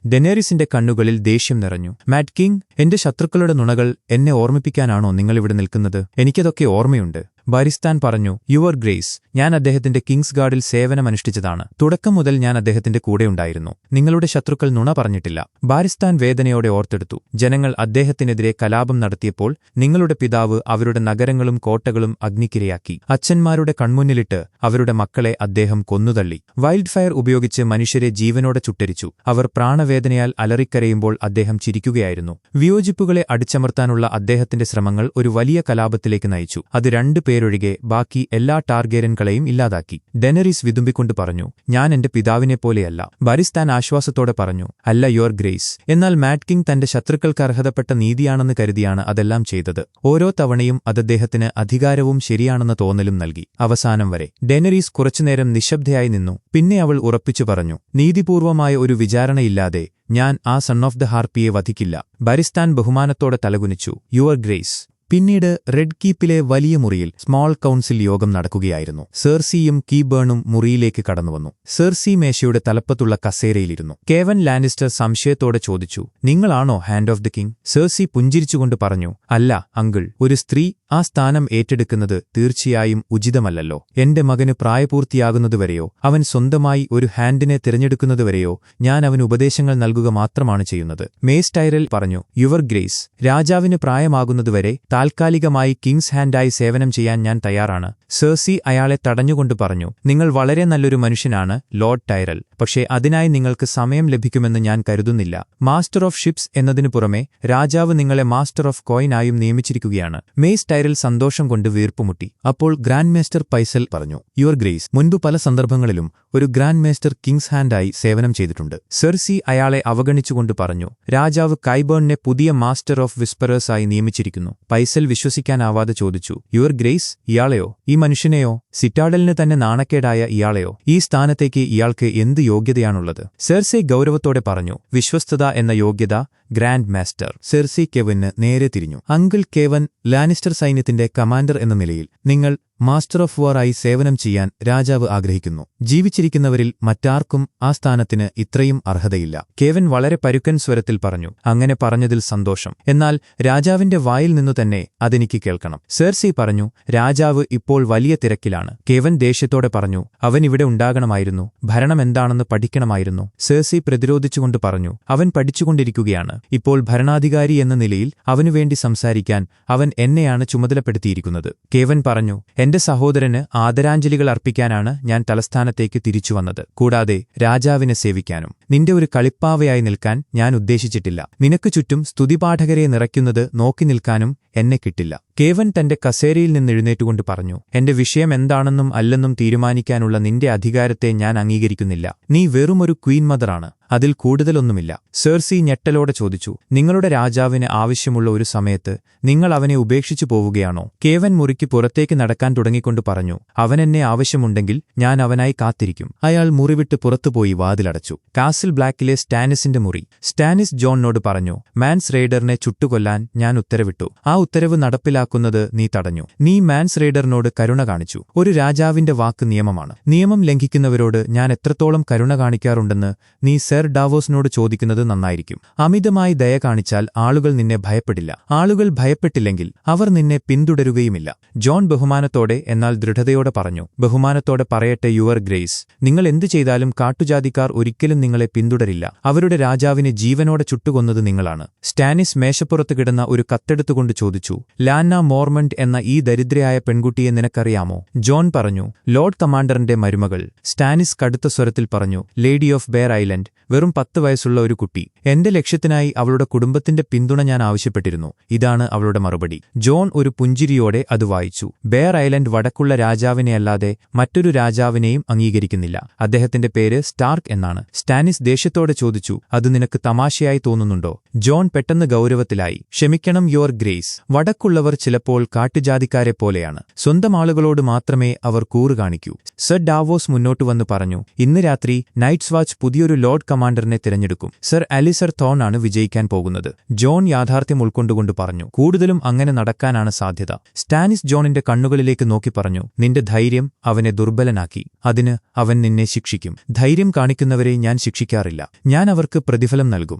ഡെനേരീസിന്റെ കണ്ണുകളിൽ ദേഷ്യം നിറഞ്ഞു. മാറ്റ് കിങ്, എന്റെ ശത്രുക്കളുടെ നുണകൾ എന്നെ ഓർമ്മിപ്പിക്കാനാണോ നിങ്ങളിവിടെ നിൽക്കുന്നത്? എനിക്കതൊക്കെ ഓർമ്മയുണ്ട്. ബാരിസ്ഥാൻ പറഞ്ഞു. യുവർ ഗ്രേസ്, ഞാൻ അദ്ദേഹത്തിന്റെ കിങ്സ് ഗാർഡിൽ സേവനമനുഷ്ഠിച്ചതാണ്. തുടക്കം മുതൽ ഞാൻ അദ്ദേഹത്തിന്റെ കൂടെയുണ്ടായിരുന്നു. നിങ്ങളുടെ ശത്രുക്കൾ നുണ പറഞ്ഞിട്ടില്ല. ബാരിസ്ഥാൻ വേദനയോടെ ഓർത്തെടുത്തു. ജനങ്ങൾ അദ്ദേഹത്തിനെതിരെ കലാപം നടത്തിയപ്പോൾ നിങ്ങളുടെ പിതാവ് അവരുടെ നഗരങ്ങളും കോട്ടകളും അഗ്നിക്കിരയാക്കി. അച്ഛന്മാരുടെ കൺമുന്നിലിട്ട് അവരുടെ മക്കളെ അദ്ദേഹം കൊന്നുതള്ളി. വൈൽഡ് ഫയർ ഉപയോഗിച്ച് മനുഷ്യരെ ജീവനോടെ ചുട്ടരിച്ചു. അവർ പ്രാണവേദനയാൽ അലറിക്കരയുമ്പോൾ അദ്ദേഹം ചിരിക്കുകയായിരുന്നു. വിയോജിപ്പുകളെ അടിച്ചമർത്താനുള്ള അദ്ദേഹത്തിന്റെ ശ്രമങ്ങൾ ഒരു വലിയ കലാപത്തിലേക്ക് നയിച്ചു. അത് 2 പേരൊഴികെ ബാക്കി എല്ലാ ടാർഗേരൻകളെയും ഇല്ലാതാക്കി. ഡെനേരീസ് വിതുമ്പിക്കൊണ്ട് പറഞ്ഞു. ഞാൻ എന്റെ പിതാവിനെപ്പോലെയല്ല. ബാരിസ്ഥാൻ ആശ്വാസത്തോടെ പറഞ്ഞു. അല്ല യുവർ ഗ്രേസ്. എന്നാൽ മാറ്റ് കിങ് തന്റെ ശത്രുക്കൾക്ക് അർഹതപ്പെട്ട നീതിയാണെന്ന് കരുതിയാണ് അതെല്ലാം ചെയ്തത്. ഓരോ തവണയും അതദ്ദേഹത്തിന് അധികാരവും ശരിയാണെന്ന തോന്നലും നൽകി. അവസാനം വരെ. ഡെനേരീസ് കുറച്ചുനേരം നിശബ്ദയായി നിന്നു. പിന്നെ അവൾ ഉറപ്പിച്ചു പറഞ്ഞു. നീതിപൂർവമായ ഒരു വിചാരണയില്ലാതെ ഞാൻ ആ സൺ ഓഫ് ദ ഹാർപ്പിയെ വധിക്കില്ല. ബാരിസ്ഥാൻ ബഹുമാനത്തോടെ തലകുനിച്ചു. Your grace. പിന്നീട് റെഡ് കീപ്പിലെ വലിയ മുറിയിൽ സ്മോൾ കൗൺസിൽ യോഗം നടക്കുകയായിരുന്നു. സെർസിയും കീബേണും മുറിയിലേക്ക് കടന്നുവന്നു. സെർസി മേശയുടെ തലപ്പത്തുള്ള കസേരയിലിരുന്നു. കേവൻ ലാനിസ്റ്റർ സംശയത്തോടെ ചോദിച്ചു. നിങ്ങളാണോ ഹാൻഡ് ഓഫ് ദ കിങ്? സെർസി പുഞ്ചിരിച്ചുകൊണ്ട് പറഞ്ഞു. അല്ല അങ്കിൾ, ഒരു സ്ത്രീ ആ സ്ഥാനം ഏറ്റെടുക്കുന്നത് തീർച്ചയായും ഉചിതമല്ലല്ലോ. എന്റെ മകന് പ്രായപൂർത്തിയാകുന്നതുവരെയോ അവൻ സ്വന്തമായി ഒരു ഹാൻഡിനെ തിരഞ്ഞെടുക്കുന്നതുവരെയോ ഞാൻ അവന് ഉപദേശങ്ങൾ നൽകുക മാത്രമാണ് ചെയ്യുന്നത്. മേസ് ടൈറൽ പറഞ്ഞു. യുവർ ഗ്രേസ്, രാജാവിന് പ്രായമാകുന്നതുവരെ താൽക്കാലികമായി കിങ്സ് ഹാൻഡായി സേവനം ചെയ്യാൻ ഞാൻ തയ്യാറാണ്. സെർസി അയാളെ തടഞ്ഞുകൊണ്ട് പറഞ്ഞു. നിങ്ങൾ വളരെ നല്ലൊരു മനുഷ്യനാണ് ലോർഡ് ടൈറൽ. പക്ഷേ അതിനായി നിങ്ങൾക്ക് സമയം ലഭിക്കുമെന്ന് ഞാൻ കരുതുന്നില്ല. മാസ്റ്റർ ഓഫ് ഷിപ്സ് എന്നതിനു പുറമെ രാജാവ് നിങ്ങളെ മാസ്റ്റർ ഓഫ് കോയിനായും നിയമിച്ചിരിക്കുകയാണ്. മേസ് ടൈറൽ സന്തോഷം കൊണ്ട് വീർപ്പുമുട്ടി. അപ്പോൾ ഗ്രാൻഡ് മേസ്റ്റർ പൈസൽ പറഞ്ഞു. യുവർ ഗ്രേസ്, മുൻപ് പല സന്ദർഭങ്ങളിലും ഒരു ഗ്രാൻഡ് മേസ്റ്റർ കിങ്സ് ഹാൻഡായി സേവനം ചെയ്തിട്ടുണ്ട്. സെർസി അയാളെ അവഗണിച്ചുകൊണ്ട് പറഞ്ഞു. രാജാവ് കൈബേണിനെ പുതിയ മാസ്റ്റർ ഓഫ് വിസ്പറേഴ്സായി നിയമിച്ചിരിക്കുന്നു. പൈസൽ വിശ്വസിക്കാനാവാതെ ചോദിച്ചു. യുവർ ഗ്രേസ്, ഇയാളെയോ? ഈ മനുഷ്യനെയോ? സിറ്റാഡലിന് തന്നെ നാണക്കേടായ ഇയാളെയോ? ഈ സ്ഥാനത്തേക്ക് ഇയാൾക്ക് എന്ത് യോഗ്യതയാണുള്ളത്? സെർസി ഗൗരവത്തോടെ പറഞ്ഞു. വിശ്വസ്തത എന്ന യോഗ്യത, ഗ്രാൻഡ് മാസ്റ്റർ. സെർസി കെവന് നേരെ തിരിഞ്ഞു. അങ്കിൾ കേവൻ, ലാനിസ്റ്റർ സൈന്യത്തിന്റെ കമാൻഡർ എന്ന നിലയിൽ നിങ്ങൾ മാസ്റ്റർ ഓഫ് വാറായി സേവനം ചെയ്യാൻ രാജാവ് ആഗ്രഹിക്കുന്നു. ജീവിച്ചിരിക്കുന്നവരിൽ മറ്റാർക്കും ആ സ്ഥാനത്തിന് ഇത്രയും അർഹതയില്ല. കേവൻ വളരെ പരുക്കൻ സ്വരത്തിൽ പറഞ്ഞു. അങ്ങനെ പറഞ്ഞതിൽ സന്തോഷം. എന്നാൽ രാജാവിന്റെ വായിൽ നിന്നു തന്നെ അതെനിക്ക് കേൾക്കണം. സെർസി പറഞ്ഞു. രാജാവ് ഇപ്പോൾ വലിയ തിരക്കിലാണ്. കേവൻ ദേഷ്യത്തോടെ പറഞ്ഞു. അവൻ ഇവിടെ ഉണ്ടാകണമായിരുന്നു. ഭരണം എന്താണെന്ന് പഠിക്കണമായിരുന്നു. സെർസി പ്രതിരോധിച്ചുകൊണ്ട് പറഞ്ഞു. അവൻ പഠിച്ചുകൊണ്ടിരിക്കുകയാണ്. ഇപ്പോൾ ഭരണാധികാരി എന്ന നിലയിൽ അവനുവേണ്ടി സംസാരിക്കാൻ അവൻ എന്നെയാണ് ചുമതലപ്പെടുത്തിയിരിക്കുന്നത്. കേവൻ പറഞ്ഞു. എന്റെ സഹോദരന് ആദരാഞ്ജലികൾ അർപ്പിക്കാനാണ് ഞാൻ തലസ്ഥാനത്തേക്ക് തിരിച്ചുവന്നത്. കൂടാതെ രാജാവിനെ സേവിക്കാനും. നിന്റെ ഒരു കളിപ്പാവയായി നിൽക്കാൻ ഞാൻ ഉദ്ദേശിച്ചിട്ടില്ല. നിനക്ക് ചുറ്റും സ്തുതിപാഠകരെ നിറയ്ക്കുന്നത് നോക്കി നിൽക്കാനും എന്നെ കിട്ടില്ല. കേവൻ തന്റെ കസേരയിൽ നിന്നെഴുന്നേറ്റുകൊണ്ട് പറഞ്ഞു. എന്റെ വിഷയം എന്താണെന്നും അല്ലെന്നും തീരുമാനിക്കാനുള്ള നിന്റെ അധികാരത്തെ ഞാൻ അംഗീകരിക്കുന്നില്ല. നീ വെറുമൊരു ക്വീൻ മദറാണ്. അതിൽ കൂടുതലൊന്നുമില്ല. സെർസി ഞെട്ടലോടെ ചോദിച്ചു. നിങ്ങളുടെ രാജാവിന് ആവശ്യമുള്ള ഒരു സമയത്ത് നിങ്ങൾ അവനെ ഉപേക്ഷിച്ചു പോവുകയാണോ? കേവൻ മുറിക്ക് പുറത്തേക്ക് നടക്കാൻ തുടങ്ങിക്കൊണ്ട് പറഞ്ഞു. അവനെന്നെ ആവശ്യമുണ്ടെങ്കിൽ ഞാൻ അവനായി കാത്തിരിക്കും. അയാൾ മുറിവിട്ട് പുറത്തുപോയി വാതിലടച്ചു. കാസിൽ ബ്ലാക്കിലെ സ്റ്റാനിസിന്റെ മുറി. സ്റ്റാനിസ് ജോണിനോട് പറഞ്ഞു. മാൻസ് റെയ്ഡറിനെ ചുട്ടുകൊല്ലാൻ ഞാൻ ഉത്തരവിട്ടു. ആ ഉത്തരവ് നടപ്പിലാക്കുന്നത് നീ തടഞ്ഞു. നീ മാൻസ് റെയ്ഡറിനോട് കരുണ കാണിച്ചു. ഒരു രാജാവിന്റെ വാക്ക് നിയമമാണ്. നിയമം ലംഘിക്കുന്നവരോട് ഞാൻ എത്രത്തോളം കരുണ കാണിക്കാറുണ്ടെന്ന് നീ സെർ ഡാവോസിനോട് ചോദിക്കുന്നത് നന്നായിരിക്കും. അമിതമായി ദയ കാണിച്ചാൽ ആളുകൾ നിന്നെ ഭയപ്പെടില്ല. ആളുകൾ ഭയപ്പെട്ടില്ലെങ്കിൽ അവർ നിന്നെ പിന്തുടരുകയുമില്ല. ജോൺ ബഹുമാനത്തോടെ എന്നാൽ ദൃഢതയോടെ പറഞ്ഞു. ബഹുമാനത്തോടെ പറയട്ടെ യുവർ ഗ്രേസ്, നിങ്ങൾ എന്തു ചെയ്താലും കാട്ടുജാതിക്കാർ ഒരിക്കലും നിങ്ങളെ പിന്തുടരില്ല. അവരുടെ രാജാവിനെ ജീവനോടെ ചുട്ടുകൊന്നത് നിങ്ങളാണ്. സ്റ്റാനിസ് മേശപ്പുറത്ത് കിടന്ന ഒരു കത്തെടുത്തുകൊണ്ട് ചോദിച്ചു. ലാന്ന മോർമണ്ട് എന്ന ഈ ദരിദ്രയായ പെൺകുട്ടിയെ നിനക്കറിയാമോ? ജോൺ പറഞ്ഞു. ലോർഡ് കമാൻഡറിന്റെ മരുമകൾ. സ്റ്റാനിസ് കടുത്ത സ്വരത്തിൽ പറഞ്ഞു. Lady of Bear Island. വെറും 10 വയസ്സുള്ള ഒരു കുട്ടി. എന്റെ ലക്ഷ്യത്തിനായി അവളുടെ കുടുംബത്തിന്റെ പിന്തുണ ഞാൻ ആവശ്യപ്പെട്ടിരുന്നു. ഇതാണ് അവളുടെ മറുപടി. ജോൺ ഒരു പുഞ്ചിരിയോടെ അത് വായിച്ചു. ബെയർ ഐലൻഡ് വടക്കുള്ള രാജാവിനെയല്ലാതെ മറ്റൊരു രാജാവിനെയും അംഗീകരിക്കുന്നില്ല. അദ്ദേഹത്തിന്റെ പേര് സ്റ്റാർക്ക് എന്നാണ്. സ്റ്റാനിസ് ദേഷ്യത്തോടെ ചോദിച്ചു. അത് നിനക്ക് തമാശയായി തോന്നുന്നുണ്ടോ? ജോൺ പെട്ടെന്ന് ഗൗരവത്തിലായി. ക്ഷമിക്കണം യുവർ ഗ്രേസ്. വടക്കുള്ളവർ ചിലപ്പോൾ കാട്ടുജാതിക്കാരെ പോലെയാണ്. സ്വന്തം ആളുകളോട് മാത്രമേ അവർ കൂറ് കാണിക്കൂ. സർ ഡാവോസ് മുന്നോട്ട് വന്ന് പറഞ്ഞു, ഇന്ന് രാത്രി നൈറ്റ്സ് വാച്ച് പുതിയൊരു ലോർഡ് കമാൻഡറിനെ തിരഞ്ഞെടുക്കും. സർ അലിസർ തോൺ ആണ് വിജയിക്കാൻ പോകുന്നത്. ജോൺ യാഥാർത്ഥ്യം ഉൾക്കൊണ്ടുകൊണ്ട് പറഞ്ഞു. കൂടുതലും അങ്ങനെ നടക്കാനാണ് സാധ്യത. സ്റ്റാനിസ് ജോണിന്റെ കണ്ണുകളിലേക്ക് നോക്കി പറഞ്ഞു, നിന്റെ ധൈര്യം അവനെ ദുർബലനാക്കി. അതിന് അവൻ നിന്നെ ശിക്ഷിക്കും. ധൈര്യം കാണിക്കുന്നവരെ ഞാൻ ശിക്ഷിക്കാറില്ല. ഞാൻ അവർക്ക് പ്രതിഫലം നൽകും.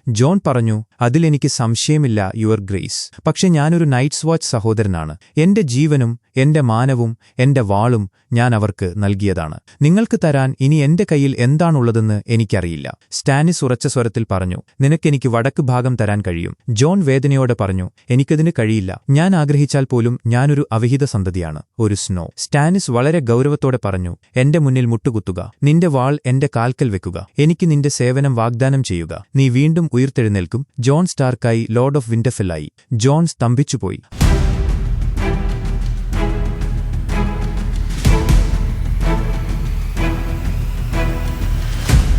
ജോൺ പറഞ്ഞു, അതിലെനിക്ക് സംശയമില്ല യുവർ ഗ്രേസ്. പക്ഷെ ഞാനൊരു നൈറ്റ്സ് വാച്ച് സഹോദരനാണ്. എന്റെ ജീവനും എന്റെ മാനവും എന്റെ വാളും ഞാൻ അവർക്ക് നൽകിയതാണ്. നിങ്ങൾക്ക് തരാൻ ഇനി എന്റെ കയ്യിൽ എന്താണുള്ളതെന്ന് എനിക്കറിയില്ല. സ്റ്റാനിസ് ഉറച്ച സ്വരത്തിൽ പറഞ്ഞു, നിനക്കെനിക്ക് വടക്ക് ഭാഗം തരാൻ കഴിയും. ജോൺ വേദനയോടെ പറഞ്ഞു, എനിക്കതിന് കഴിയില്ല. ഞാൻ ആഗ്രഹിച്ചാൽ പോലും ഞാനൊരു അവിഹിത സന്തതിയാണ്. ഒരു സ്നോ. സ്റ്റാനിസ് വളരെ ഗൗരവത്തോടെ പറഞ്ഞു, എന്റെ മുന്നിൽ മുട്ടുകുത്തുക. നിന്റെ വാൾ എന്റെ കാൽക്കൽ വെക്കുക. എനിക്ക് നിന്റെ സേവനം വാഗ്ദാനം ചെയ്യുക. നീ വീണ്ടും ഉയിർത്തെഴുന്നേൽക്കും. ജോൺ സ്റ്റാർക്കായി ലോർഡ് ഓഫ് വിന്റർഫെല്ലായി. ജോൺ സ്തംഭിച്ചുപോയി.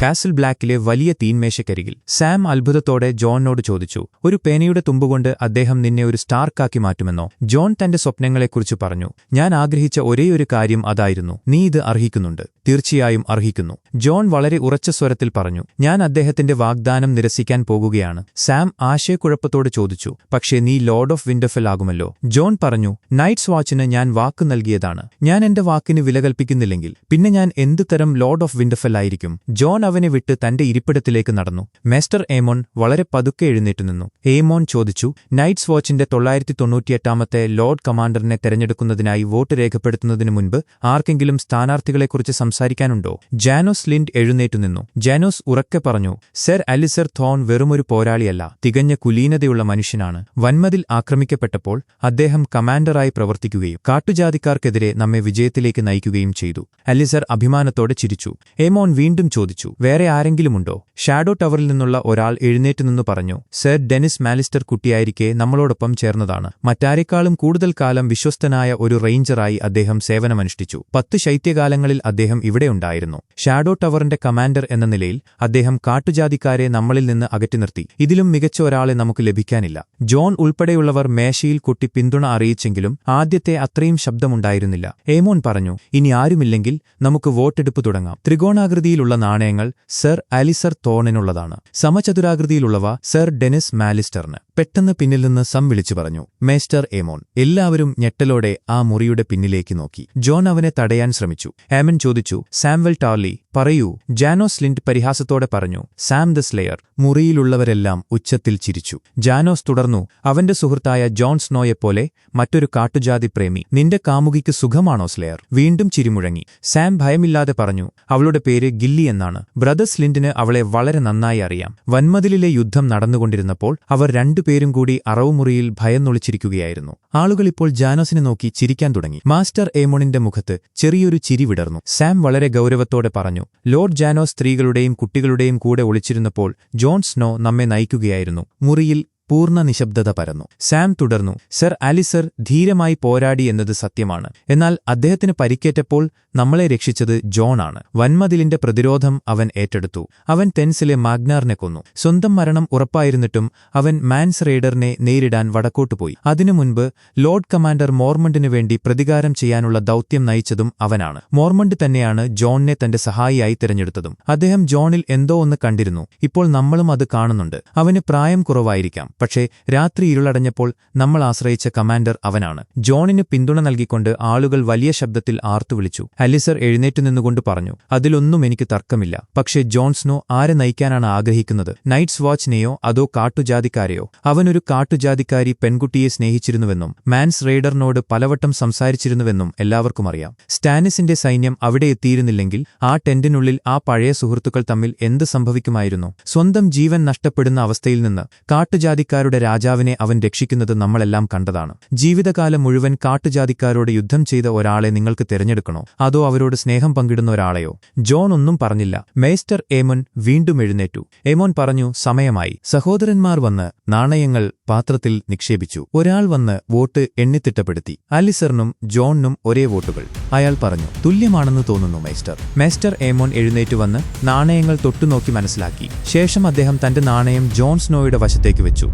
കാസിൽ ബ്ലാക്കിലെ വലിയ തീന്മേശക്കരികിൽ സാം അത്ഭുതത്തോടെ ജോണിനോട് ചോദിച്ചു, ഒരു പേനയുടെ തുമ്പുകൊണ്ട് അദ്ദേഹം നിന്നെ ഒരു സ്റ്റാർക്കാക്കി മാറ്റുമെന്നോ? ജോൺ തന്റെ സ്വപ്നങ്ങളെക്കുറിച്ച് പറഞ്ഞു. ഞാൻ ആഗ്രഹിച്ച ഒരേയൊരു കാര്യം അതായിരുന്നു. നീ ഇത് അർഹിക്കുന്നുണ്ട്. തീർച്ചയായും അർഹിക്കുന്നു. ജോൺ വളരെ ഉറച്ച സ്വരത്തിൽ പറഞ്ഞു. ഞാൻ അദ്ദേഹത്തിന്റെ വാഗ്ദാനം നിരസിക്കാൻ പോകുകയാണ്. സാം ആശയക്കുഴപ്പത്തോട് ചോദിച്ചു, പക്ഷേ നീ ലോർഡ് ഓഫ് വിന്റർഫെൽ ആകുമല്ലോ? ജോൺ പറഞ്ഞു, നൈറ്റ്സ് വാച്ചിന് ഞാൻ വാക്ക് നൽകിയതാണ്. ഞാൻ എന്റെ വാക്കിന് വില കൽപ്പിക്കുന്നില്ലെങ്കിൽ പിന്നെ ഞാൻ എന്ത് തരം ലോർഡ് ഓഫ് വിന്റർഫെൽ ആയിരിക്കും? ജോൺ അവനെ വിട്ട് തന്റെ ഇരിപ്പിടത്തിലേക്ക് നടന്നു. മാസ്റ്റർ ഏമോൺ വളരെ പതുക്കെ എഴുന്നേറ്റു നിന്നു. ഏമോൺ ചോദിച്ചു, നൈറ്റ്സ് വാച്ചിന്റെ 998ാമത്തെ ലോർഡ് കമാൻഡറിനെ തെരഞ്ഞെടുക്കുന്നതിനായി വോട്ട് രേഖപ്പെടുത്തുന്നതിനു മുൻപ് ആർക്കെങ്കിലും സ്ഥാനാർത്ഥികളെക്കുറിച്ച് സംസാരിക്കാനുണ്ടോ? ജാനോസ് ലിൻഡ് എഴുന്നേറ്റു നിന്നു. ജാനോസ് ഉറക്കെ പറഞ്ഞു, സർ അലിസർ തോൺ വെറുമൊരു പോരാളിയല്ല, തികഞ്ഞ കുലീനതയുള്ള മനുഷ്യനാണ്. വൻമതിൽ ആക്രമിക്കപ്പെട്ടപ്പോൾ അദ്ദേഹം കമാൻഡറായി പ്രവർത്തിക്കുകയും കാട്ടുജാതിക്കാർക്കെതിരെ നമ്മെ വിജയത്തിലേക്ക് നയിക്കുകയും ചെയ്തു. അലിസർ അഭിമാനത്തോടെ ചിരിച്ചു. ഏമോൺ വീണ്ടും ചോദിച്ചു, വേറെ ആരെങ്കിലുമുണ്ടോ? ഷാഡോ ടവറിൽ നിന്നുള്ള ഒരാൾ എഴുന്നേറ്റ് നിന്നു പറഞ്ഞു, സർ ഡെനിസ് മാലിസ്റ്റർ കുട്ടിയായിരിക്കെ നമ്മളോടൊപ്പം ചേർന്നതാണ്. മറ്റാരെക്കാളും കൂടുതൽ കാലം വിശ്വസ്തനായ ഒരു റേഞ്ചറായി അദ്ദേഹം സേവനമനുഷ്ഠിച്ചു. 10 ശൈത്യകാലങ്ങളിൽ അദ്ദേഹം ഇവിടെയുണ്ടായിരുന്നു. ഷാഡോ ടവറിന്റെ കമാൻഡർ എന്ന നിലയിൽ അദ്ദേഹം കാട്ടുജാതിക്കാരെ നമ്മളിൽ നിന്ന് അകറ്റി നിർത്തി. ഇതിലും മികച്ച ഒരാളെ നമുക്ക് ലഭിക്കാനില്ല. ജോൺ ഉൾപ്പെടെയുള്ളവർ മേശയിൽ കൊട്ടി പിന്തുണ അറിയിച്ചെങ്കിലും ആദ്യത്തെ അത്രയും ശബ്ദമുണ്ടായിരുന്നില്ല. ഏമോൺ പറഞ്ഞു, ഇനി ആരുമില്ലെങ്കിൽ നമുക്ക് വോട്ടെടുപ്പ് തുടങ്ങാം. ത്രികോണാകൃതിയിലുള്ള നാണയങ്ങൾ സർ അലിസർ തോണിനുള്ളതാണ്. സമചതുരാകൃതിയിലുള്ളവ സർ ഡെനിസ് മാലിസ്റ്ററിന്. പെട്ടെന്ന് പിന്നിൽ നിന്ന് സം വിളിച്ചു പറഞ്ഞു, മേസ്റ്റർ ഏമോൺ. എല്ലാവരും ഞെട്ടലോടെ ആ മുറിയുടെ പിന്നിലേക്ക് നോക്കി. ജോൺ അവനെ തടയാൻ ശ്രമിച്ചു. ഏമൻ ചോദിച്ചു, സാംവെൽ ടാർലി, പറയൂ. ജാനോസ് ലിൻഡ് പരിഹാസത്തോടെ പറഞ്ഞു, സാം ദ സ്ലെയർ. മുറിയിലുള്ളവരെല്ലാം ഉച്ചത്തിൽ ചിരിച്ചു. ജാനോസ് തുടർന്നു, അവന്റെ സുഹൃത്തായ ജോൺ സ്നോയെപ്പോലെ മറ്റൊരു കാട്ടുജാതി പ്രേമി. നിന്റെ കാമുകിക്ക് സുഖമാണോ സ്ലെയർ? വീണ്ടും ചിരിമുഴങ്ങി. സാം ഭയമില്ലാതെ പറഞ്ഞു, അവളുടെ പേര് ഗില്ലി എന്നാണ്. ബ്രദർസ് ലിൻഡിന് അവളെ വളരെ നന്നായി അറിയാം. വൻമതിലിലെ യുദ്ധം നടന്നുകൊണ്ടിരുന്നപ്പോൾ അവർ രണ്ടുപേരും കൂടി അറവുമുറിയിൽ ഭയന്നൊളിച്ചിരിക്കുകയായിരുന്നു. ആളുകൾ ഇപ്പോൾ ജാനോസിനെ നോക്കി ചിരിക്കാൻ തുടങ്ങി. മാസ്റ്റർ ഏമോണിന്റെ മുഖത്ത് ചെറിയൊരു ചിരി വിടർന്നു. സാം വളരെ ഗൗരവത്തോടെ പറഞ്ഞു, ലോർഡ് ജാനോസ് സ്ത്രീകളുടെയും കുട്ടികളുടെയും കൂടെ ഒളിച്ചിരുന്നപ്പോൾ ജോൺ സ്നോ നമ്മെ നയിക്കുകയായിരുന്നു. മുറിയിൽ പൂർണ്ണ നിശബ്ദത പരന്നു. സാം തുടർന്നു, സർ അലിസർ ധീരമായി പോരാടി എന്നത് സത്യമാണ്. എന്നാൽ അദ്ദേഹത്തിന് പരിക്കേറ്റപ്പോൾ നമ്മളെ രക്ഷിച്ചത് ജോണാണ്. വൻമതിലിന്റെ പ്രതിരോധം അവൻ ഏറ്റെടുത്തു. അവൻ തെൻസിലെ മാഗ്നാറിനെ കൊന്നു. സ്വന്തം മരണം ഉറപ്പായിരുന്നിട്ടും അവൻ മാൻസ് റെയ്ഡറിനെ നേരിടാൻ വടക്കോട്ടുപോയി. അതിനു മുൻപ് ലോർഡ് കമാൻഡർ മോർമണ്ടിനു വേണ്ടി പ്രതികാരം ചെയ്യാനുള്ള ദൗത്യം നയിച്ചതും അവനാണ്. മോർമണ്ട് തന്നെയാണ് ജോണിനെ തന്റെ സഹായിയായി തിരഞ്ഞെടുത്തതും. അദ്ദേഹം ജോണിൽ എന്തോ ഒന്ന് കണ്ടിരുന്നു. ഇപ്പോൾ നമ്മളും അത് കാണുന്നുണ്ട്. അവന് പ്രായം കുറവായിരിക്കാം, പക്ഷേ രാത്രി ഇരുളടഞ്ഞപ്പോൾ നമ്മൾ ആശ്രയിച്ച കമാൻഡർ അവനാണ്. ജോണിന് പിന്തുണ നൽകിക്കൊണ്ട് ആളുകൾ വലിയ ശബ്ദത്തിൽ ആർത്തുവിളിച്ചു. അലിസർ എഴുന്നേറ്റു നിന്നുകൊണ്ട് പറഞ്ഞു, അതിലൊന്നും എനിക്ക് തർക്കമില്ല. പക്ഷേ ജോൺ സ്നോ ആരെ നയിക്കാനാണ് ആഗ്രഹിക്കുന്നത്? നൈറ്റ്സ് വാച്ചിനെയോ അതോ കാട്ടുജാതിക്കാരെയോ? അവനൊരു കാട്ടുജാതിക്കാരി പെൺകുട്ടിയെ സ്നേഹിച്ചിരുന്നുവെന്നും മാൻസ് റെയ്ഡറിനോട് പലവട്ടം സംസാരിച്ചിരുന്നുവെന്നും എല്ലാവർക്കും അറിയാം. സ്റ്റാനിസിന്റെ സൈന്യം അവിടെ എത്തിയിരുന്നില്ലെങ്കിൽ ആ ടെന്റിനുള്ളിൽ ആ പഴയ സുഹൃത്തുക്കൾ തമ്മിൽ എന്ത് സംഭവിക്കുമായിരുന്നു? സ്വന്തം ജീവൻ നഷ്ടപ്പെടുന്ന അവസ്ഥയിൽ നിന്ന് കാട്ടുജാതിക്കാരുടെ രാജാവിനെ അവൻ രക്ഷിക്കുന്നത് നമ്മളെല്ലാം കണ്ടതാണ്. ജീവിതകാലം മുഴുവൻ കാട്ടുജാതിക്കാരോട് യുദ്ധം ചെയ്ത ഒരാളെ നിങ്ങൾക്ക് തിരഞ്ഞെടുക്കണോ, അതോ അവരോട് സ്നേഹം പങ്കിടുന്ന ഒരാളെയോ? ജോൺ ഒന്നും പറഞ്ഞില്ല. മേസ്റ്റർ ഏമോൻ വീണ്ടും എഴുന്നേറ്റു. ഏമോൻ പറഞ്ഞു, സമയമായി. സഹോദരന്മാർ വന്ന് നാണയങ്ങൾ പാത്രത്തിൽ നിക്ഷേപിച്ചു. ഒരാൾ വന്ന് വോട്ട് എണ്ണിത്തിട്ടപ്പെടുത്തി. അലിസറിനും ജോണിനും ഒരേ വോട്ടുകൾ. അയാൾ പറഞ്ഞു. തുല്യമാണെന്ന് തോന്നുന്നു മേസ്റ്റർ. മേസ്റ്റർ ഏമോൻ എഴുന്നേറ്റ് വന്ന് നാണയങ്ങൾ തൊട്ടുനോക്കി മനസ്സിലാക്കി. ശേഷം അദ്ദേഹം തന്റെ നാണയം ജോൺ സ്നോയുടെ വശത്തേക്ക് വെച്ചു.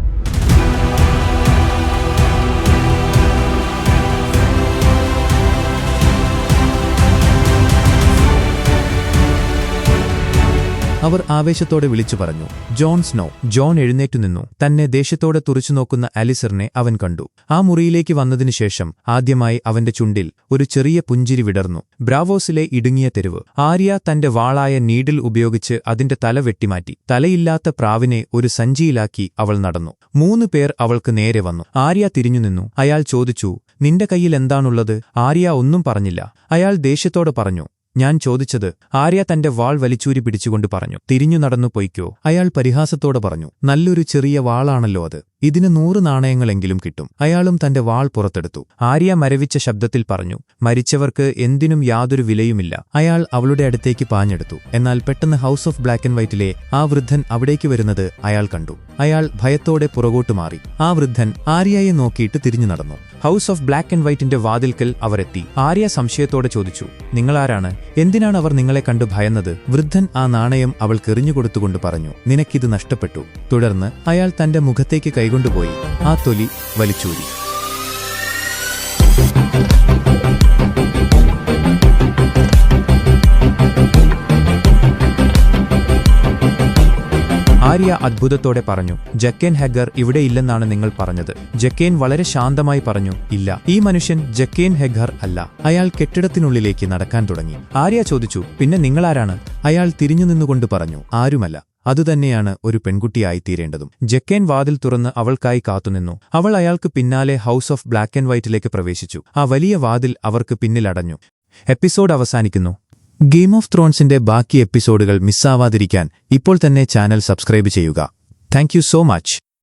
അവർ ആവേശത്തോടെ വിളിച്ചു പറഞ്ഞു, ജോൺ സ്നോ. ജോൺ എഴുന്നേറ്റു നിന്നു. തന്നെ ദേഷ്യത്തോടെ തുറച്ചുനോക്കുന്ന അലിസറിനെ അവൻ കണ്ടു. ആ മുറിയിലേക്ക് വന്നതിനുശേഷം ആദ്യമായി അവന്റെ ചുണ്ടിൽ ഒരു ചെറിയ പുഞ്ചിരി വിടർന്നു. ബ്രാവോസിലെ ഇടുങ്ങിയ തെരുവ്. ആര്യ തന്റെ വാളായ നീഡിൽ ഉപയോഗിച്ച് അതിന്റെ തല വെട്ടിമാറ്റി. തലയില്ലാത്ത പ്രാവിനെ ഒരു സഞ്ചിയിലാക്കി അവൾ നടന്നു. 3 പേർ അവൾക്ക് നേരെ വന്നു. ആര്യ തിരിഞ്ഞുനിന്നു. അയാൾ ചോദിച്ചു, നിന്റെ കയ്യിൽ എന്താണുള്ളത്? ആര്യ ഒന്നും പറഞ്ഞില്ല. അയാൾ ദേഷ്യത്തോടെ പറഞ്ഞു, ഞാൻ ചോദിച്ചത്. ആര്യ തന്റെ വാൾ വലിച്ചൂരി പിടിച്ചുകൊണ്ട് പറഞ്ഞു, തിരിഞ്ഞു നടന്നു പൊയ്ക്കോ. അയാൾ പരിഹാസത്തോടെ പറഞ്ഞു, നല്ലൊരു ചെറിയ വാളാണല്ലോ അത്. ഇതിന് 100 നാണയങ്ങളെങ്കിലും കിട്ടും. അയാളും തന്റെ വാൾ പുറത്തെടുത്തു. ആര്യ മരവിച്ച ശബ്ദത്തിൽ പറഞ്ഞു, മരിച്ചവർക്ക് എന്തിനും യാതൊരു വിലയുമില്ല. അയാൾ അവളുടെ അടുത്തേക്ക് പാഞ്ഞെടുത്തു. എന്നാൽ പെട്ടെന്ന് ഹൗസ് ഓഫ് ബ്ലാക്ക് ആൻഡ് വൈറ്റിലെ ആ വൃദ്ധൻ അവിടേക്ക് വരുന്നത് അയാൾ കണ്ടു. അയാൾ ഭയത്തോടെ പുറകോട്ട് മാറി. ആ വൃദ്ധൻ ആര്യയെ നോക്കിയിട്ട് തിരിഞ്ഞു നടന്നു. ഹൗസ് ഓഫ് ബ്ലാക്ക് ആൻഡ് വൈറ്റിന്റെ വാതിൽക്കൽ അവർ എത്തി. ആര്യ സംശയത്തോടെ ചോദിച്ചു, നിങ്ങളാരാണ്? എന്തിനാണ് അവർ നിങ്ങളെ കണ്ടു ഭയന്നത്? വൃദ്ധൻ ആ നാണയം അവൾക്കെറിഞ്ഞുകൊടുത്തുകൊണ്ട് പറഞ്ഞു, നിനക്കിത് നഷ്ടപ്പെട്ടു. തുടർന്ന് അയാൾ തന്റെ മുഖത്തേക്ക് കൈകൊണ്ടുപോയി ആ തൊലി വലിച്ചൂരി. ആര്യ അത്ഭുതത്തോടെ പറഞ്ഞു, ജക്കേൻ ഹെഗർ ഇവിടെയില്ലെന്നാണ് നിങ്ങൾ പറഞ്ഞത്. ജക്കേൻ വളരെ ശാന്തമായി പറഞ്ഞു, ഇല്ല, ഈ മനുഷ്യൻ ജക്കേൻ ഹെഗർ അല്ല. അയാൾ കെട്ടിടത്തിനുള്ളിലേക്ക് നടക്കാൻ തുടങ്ങി. ആര്യ ചോദിച്ചു, പിന്നെ നിങ്ങളാരാണ്? അയാൾ തിരിഞ്ഞുനിന്നുകൊണ്ട് പറഞ്ഞു, ആരുമല്ല. അതുതന്നെയാണ് ഒരു പെൺകുട്ടിയായിത്തീരേണ്ടതും. ജക്കേൻ വാതിൽ തുറന്ന് അവൾക്കായി കാത്തുനിന്നു. അവൾ അയാൾക്ക് പിന്നാലെ ഹൗസ് ഓഫ് ബ്ലാക്ക് ആൻഡ് വൈറ്റിലേക്ക് പ്രവേശിച്ചു. ആ വലിയ വാതിൽ അവർക്ക് പിന്നിലടഞ്ഞു. എപ്പിസോഡ് അവസാനിക്കുന്നു. ഗെയിം ഓഫ് ത്രോൺസിന്റെ ബാക്കി എപ്പിസോഡുകൾ മിസ്സാവാതിരിക്കാൻ ഇപ്പോൾ തന്നെ ചാനൽ സബ്സ്ക്രൈബ് ചെയ്യുക. Thank you so much.